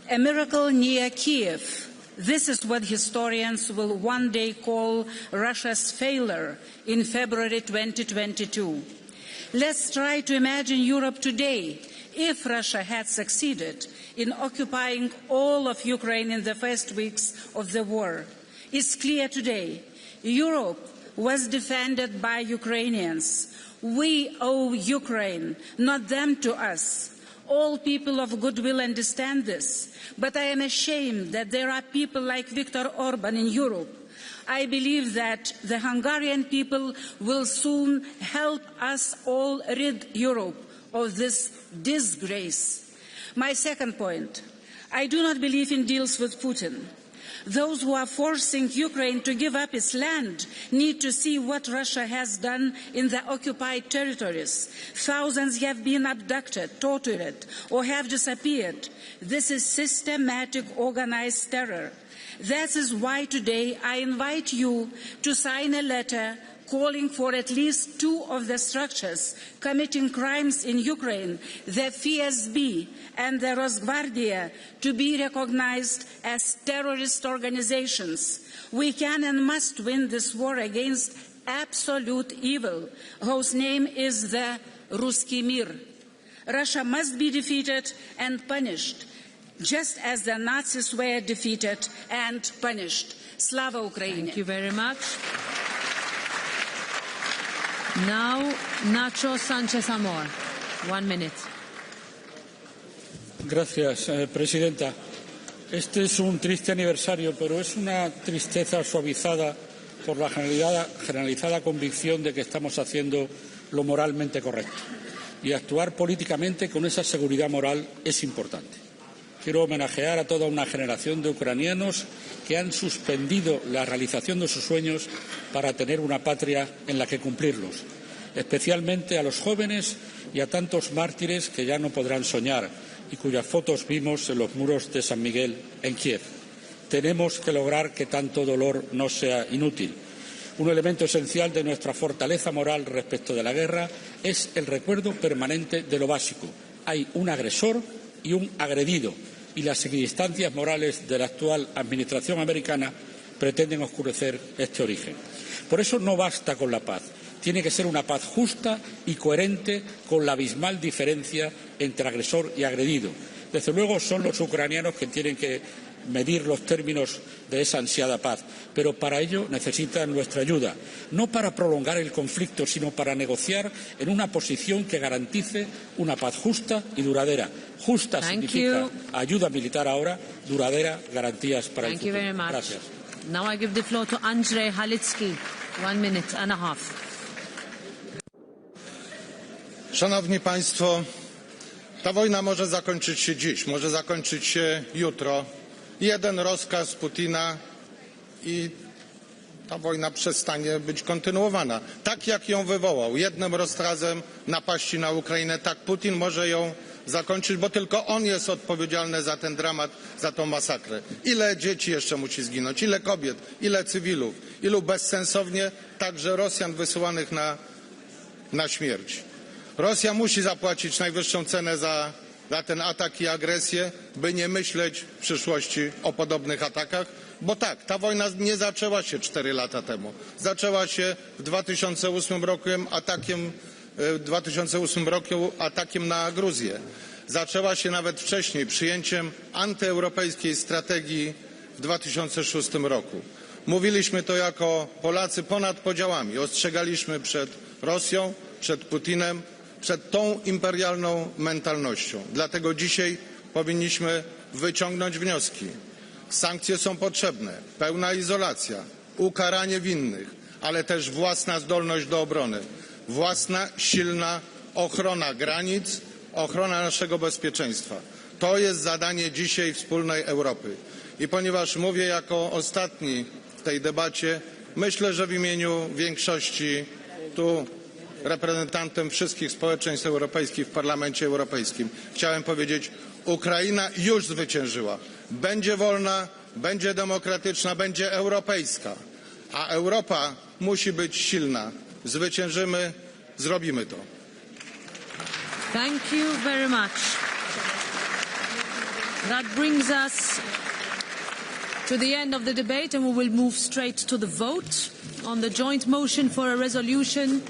Speaker 5: a miracle near Kiev. This is what historians will one day call Russia's failure in February 2022. Let's try to imagine Europe today if Russia had succeeded in occupying all of Ukraine in the first weeks of the war. It's clear today, Europe was defended by Ukrainians. We owe Ukraine, not them to us. All people of goodwill understand this, but I am ashamed that there are people like Viktor Orban in Europe. I believe that the Hungarian people will soon help us all rid Europe of this disgrace. My second point, I do not believe in deals with Putin. Those who are forcing Ukraine to give up its land need to see what Russia has done in the occupied territories. Thousands have been abducted, tortured, or have disappeared. This is systematic organized terror. That is why today I invite you to sign a letter calling for at least 2 of the structures committing crimes in Ukraine, the FSB and the Rosgvardia, to be recognized as terrorist organizations. We can and must win this war against absolute evil, whose name is the Ruski Mir. Russia must be defeated and punished, just as the Nazis were defeated and punished. Slava Ukraini.
Speaker 1: Thank you very much. Now, Nacho Sánchez Amor. 1 minute.
Speaker 23: Gracias, Presidenta. Este es un triste aniversario, pero es una tristeza suavizada por la generalizada convicción de que estamos haciendo lo moralmente correcto. Y actuar políticamente con esa seguridad moral es importante. Quiero homenajear a toda una generación de ucranianos que han suspendido la realización de sus sueños para tener una patria en la que cumplirlos, especialmente a los jóvenes y a tantos mártires que ya no podrán soñar y cuyas fotos vimos en los muros de San Miguel en Kiev. Tenemos que lograr que tanto dolor no sea inútil. Un elemento esencial de nuestra fortaleza moral respecto de la guerra es el recuerdo permanente de lo básico, Hay un agresor y un agredido, y las equidistancias morales de la actual administración americana pretenden oscurecer este origen. Por eso no basta con la paz. Tiene que ser una paz justa y coherente con la abismal diferencia entre agresor y agredido. Desde luego son los ucranianos que tienen que medir los términos de esa ansiada paz, pero para ello necesitan nuestra ayuda, no para prolongar el conflicto, sino para negociar en una posición que garantice una paz justa y duradera. Justa significa ayuda militar ahora, duradera, garantías para el futuro. Gracias.
Speaker 1: Now I give the floor to Andrzej Halicki. 1 minute and a half.
Speaker 7: Szanowni Państwo, ta wojna może zakończyć się dziś, może zakończyć się jutro. Jeden rozkaz Putina i ta wojna przestanie być kontynuowana. Tak jak ją wywołał, jednym rozkazem napaści na Ukrainę, tak Putin może ją zakończyć, bo tylko on jest odpowiedzialny za ten dramat, za tą masakrę. Ile dzieci jeszcze musi zginąć, ile kobiet, ile cywilów, ilu bezsensownie także Rosjan wysyłanych na śmierć. Rosja musi zapłacić najwyższą cenę za ten atak i agresję, by nie myśleć w przyszłości o podobnych atakach, bo tak, ta wojna nie zaczęła się 4 lata temu. Zaczęła się w 2008 roku atakiem na Gruzję. Zaczęła się nawet wcześniej przyjęciem antyeuropejskiej strategii w 2006 roku. Mówiliśmy to jako Polacy ponad podziałami. Ostrzegaliśmy przed Rosją, przed Putinem, przed tą imperialną mentalnością. Dlatego dzisiaj powinniśmy wyciągnąć wnioski. Sankcje są potrzebne, pełna izolacja, ukaranie winnych, ale też własna zdolność do obrony, własna, silna ochrona granic, ochrona naszego bezpieczeństwa. To jest zadanie dzisiaj wspólnej Europy. I ponieważ mówię jako ostatni w tej debacie, myślę, że w imieniu większości tu reprezentantem wszystkich społeczeństw europejskich w Parlamencie Europejskim chciałem powiedzieć, Ukraina już zwyciężyła. Będzie wolna, będzie demokratyczna, będzie europejska, a Europa musi być silna. Zwyciężymy, zrobimy to.
Speaker 1: Thank you very much. That brings us to the end of the debate, and we will move straight to the vote on the joint motion for a resolution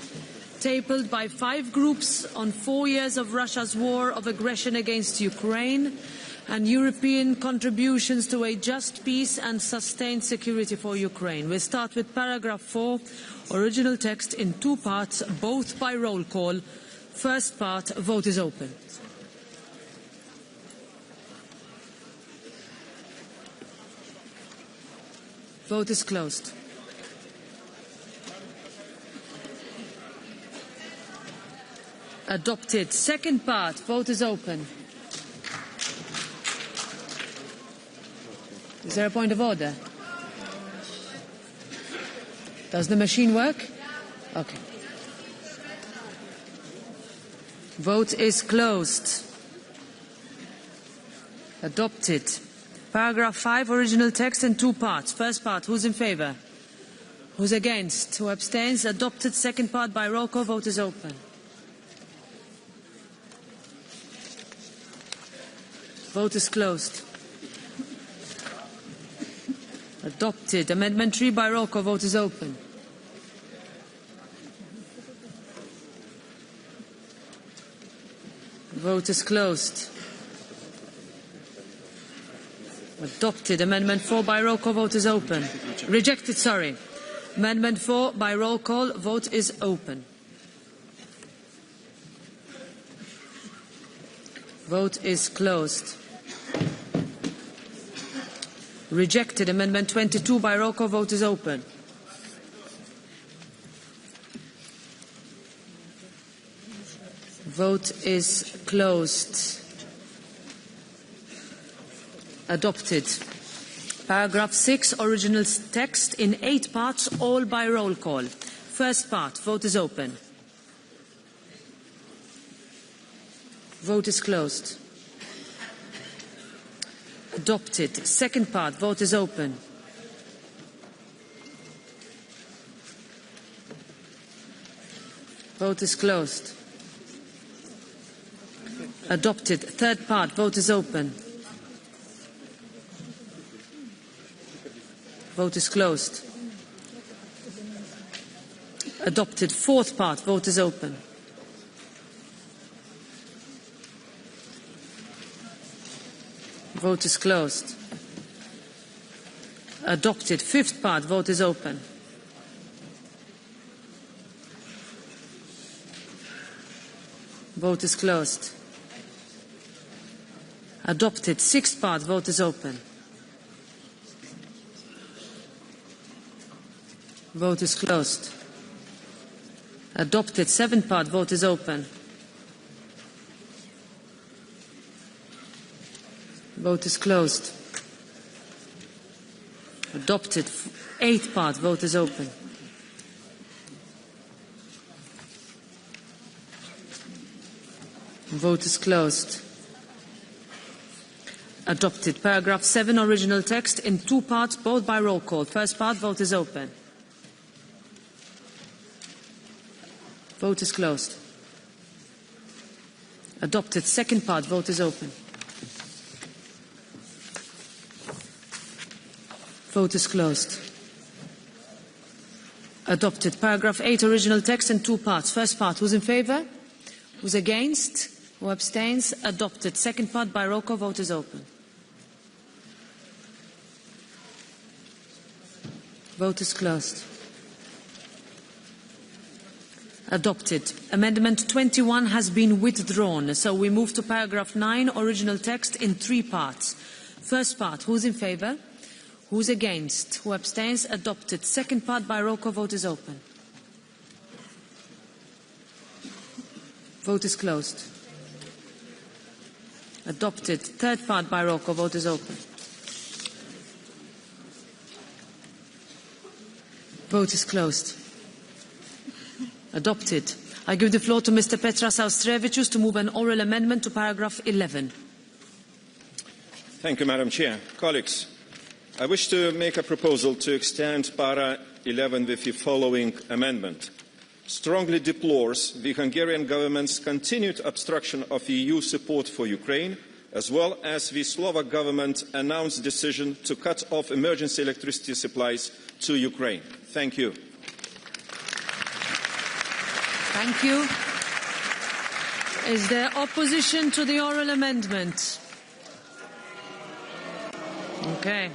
Speaker 1: tabled by 5 groups on 4 years of Russia's war of aggression against Ukraine and European contributions to a just peace and sustained security for Ukraine. We start with paragraph 4, original text in 2 parts, both by roll call. First part, vote is open. Vote is closed. Adopted. Second part, vote is open. Is there a point of order? Does the machine work? Okay. Vote is closed. Adopted. Paragraph 5, original text in 2 parts. First part, who's in favour? Who's against? Who abstains? Adopted. Second part by roll call. Vote is open. Vote is closed. Adopted. Amendment 3 by roll call. Vote is open. Vote is closed. Adopted. Amendment 4 by roll call. Vote is open. Rejected, sorry. Amendment 4 by roll call. Vote is open. Vote is closed. Rejected. Amendment 22 by roll call. Vote is open. Vote is closed. Adopted. Paragraph 6, original text in 8 parts, all by roll call. First part, vote is open. Vote is closed. Adopted. Second part, vote is open. Vote is closed. Adopted. Third part. Vote is open. Vote is closed. Adopted. Fourth part. Vote is open. Vote is closed. Adopted. Fifth part. Vote is open. Vote is closed. Adopted. Sixth part. Vote is open. Vote is closed. Adopted. Seventh part. Vote is open. Vote is closed. Adopted. Eighth part. Vote is open. Vote is closed. Adopted. Paragraph 7, original text in two parts, both by roll call. First part. Vote is open. Vote is closed. Adopted. Second part. Vote is open. Vote is closed. Adopted. Paragraph 8, original text in two parts. First part. Who's in favour? Who's against? Who abstains? Adopted. Second part by roll call. Vote is open. Vote is closed. Adopted. Amendment 21 has been withdrawn. So we move to paragraph 9, original text in three parts. First part. Who's in favour? Who's against? Who abstains? Adopted. Second part by roll call. Vote is open. Vote is closed. Adopted. Third part by roll call. Vote is open. Vote is closed. Adopted. I give the floor to Mr. Petras Austrevicius to move an oral amendment to paragraph 11.
Speaker 15: Thank you, Madam Chair. Colleagues, I wish to make a proposal to extend para 11 with the following amendment. Strongly deplores the Hungarian government's continued obstruction of EU support for Ukraine, as well as the Slovak government's announced decision to cut off emergency electricity supplies to Ukraine. Thank you.
Speaker 1: Thank you. Is there opposition to the oral amendment? Okay.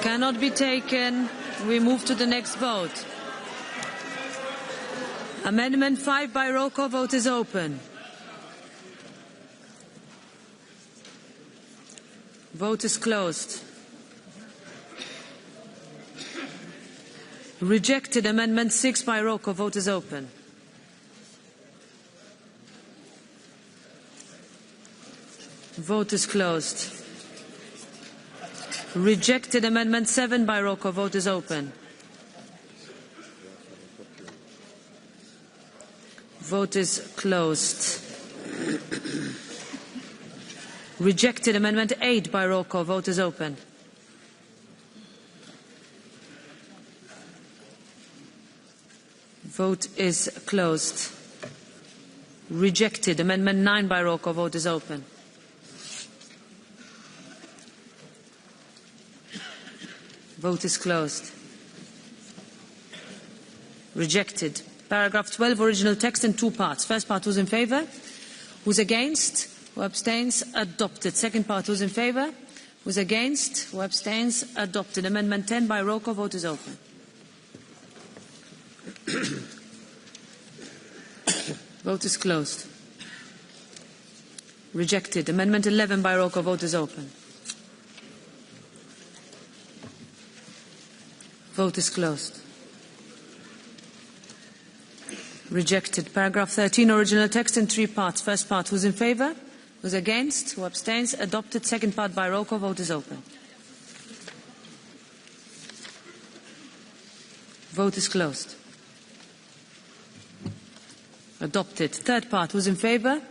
Speaker 1: Cannot be taken. We move to the next vote. Amendment 5 by roll call. Vote is open. Vote is closed. Rejected. Amendment 6 by roll call. Vote is open. Vote is closed. Rejected. Amendment 7 by roll call. Vote is open. Vote is closed. Rejected. Amendment 8 by roll call. Vote is open. Vote is closed. Rejected. Amendment 9 by roll call. Vote is open. Vote is closed. Rejected. Paragraph 12, original text in two parts. First part, who's in favour? Who's against? Who abstains? Adopted. Second part, who's in favour? Who's against? Who abstains? Adopted. Amendment 10 by roll call. Vote is open. Vote is closed. Rejected. Amendment 11 by roll call. Vote is open. Vote is closed. Rejected. Paragraph 13, original text in three parts. First part, who's in favour? Who's against? Who abstains? Adopted. Second part by roll call. Vote is open. Vote is closed. Adopted. Third part, who's in favour?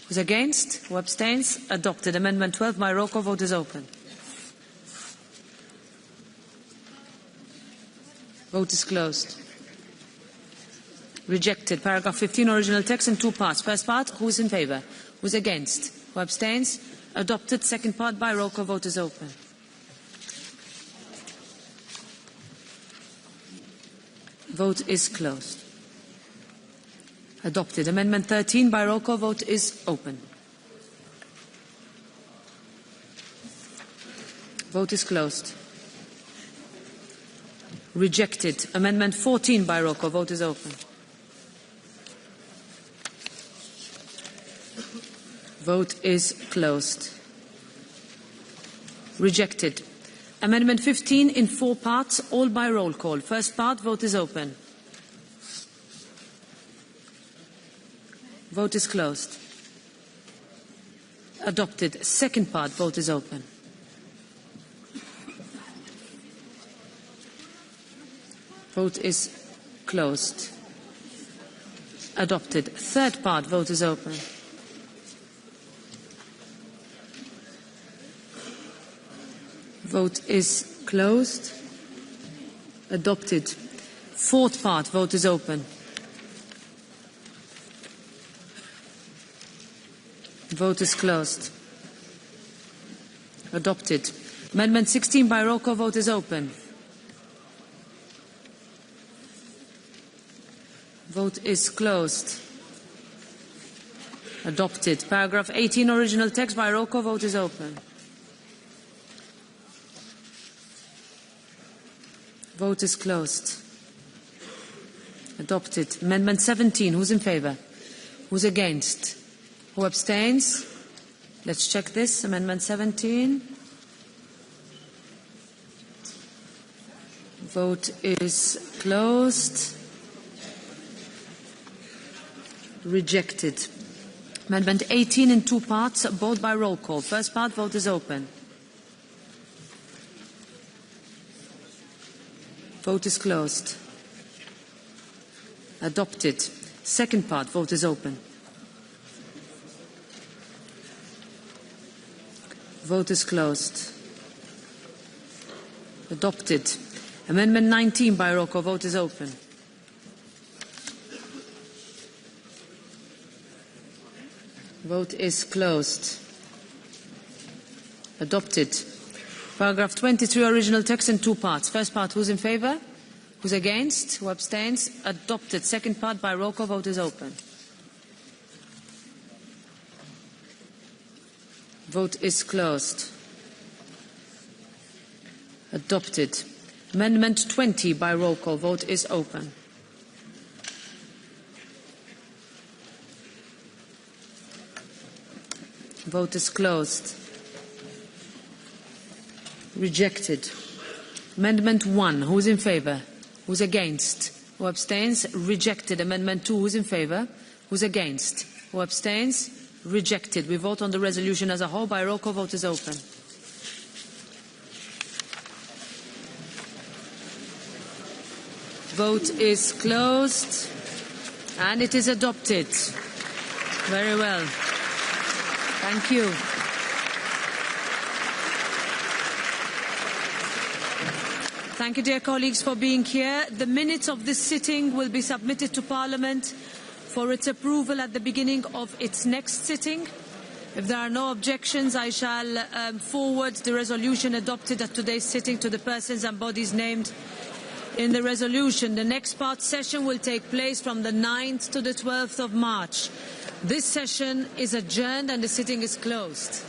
Speaker 1: Who's against? Who abstains? Adopted. Amendment 12 by roll call. Vote is open. Vote is closed. Rejected. Paragraph 15, original text in two parts. First part, who is in favour? Who is against? Who abstains? Adopted. Second part by roll call. Vote is open. Vote is closed. Adopted. Amendment 13 by roll call. Vote is open. Vote is closed. Rejected. Amendment 14 by roll call. Vote is open. Vote is closed. Rejected. Amendment 15 in four parts, all by roll call. First part, vote is open. Vote is closed. Adopted. Second part, vote is open. Vote is closed. Adopted. Third part, vote is open. Vote is closed. Adopted. Fourth part, vote is open. Vote is closed. Adopted. Amendment 16 by roll call, vote is open. Vote is closed. Adopted. Paragraph 18, original text by roll call, vote is open. Vote is closed. Adopted. Amendment 17. Who's in favour? Who's against? Who abstains? Let's check this. Amendment 17. Vote is closed. Rejected. Amendment 18 in two parts, both by roll call. First part, vote is open. Vote is closed. Adopted. Second part, vote is open. Vote is closed. Adopted. Amendment 19 by roll call, vote is open. Vote is closed. Adopted. Paragraph 23, original text in two parts. First part, who's in favour? Who's against? Who abstains? Adopted. Second part by roll call, vote is open. Vote is closed. Adopted. Amendment 20 by roll call, vote is open. Vote is closed. Rejected. Amendment 1. Who's in favour? Who's against? Who abstains? Rejected. Amendment 2. Who's in favour? Who's against? Who abstains? Rejected. We vote on the resolution as a whole by roll call. Vote is open. Vote is closed. And it is adopted. Very well. Thank you. Thank you, dear colleagues, for being here. The minutes of this sitting will be submitted to Parliament for its approval at the beginning of its next sitting. If there are no objections, I shall forward the resolution adopted at today's sitting to the persons and bodies named in the resolution. The next part session will take place from the 9th to the 12th of March. This session is adjourned and the sitting is closed.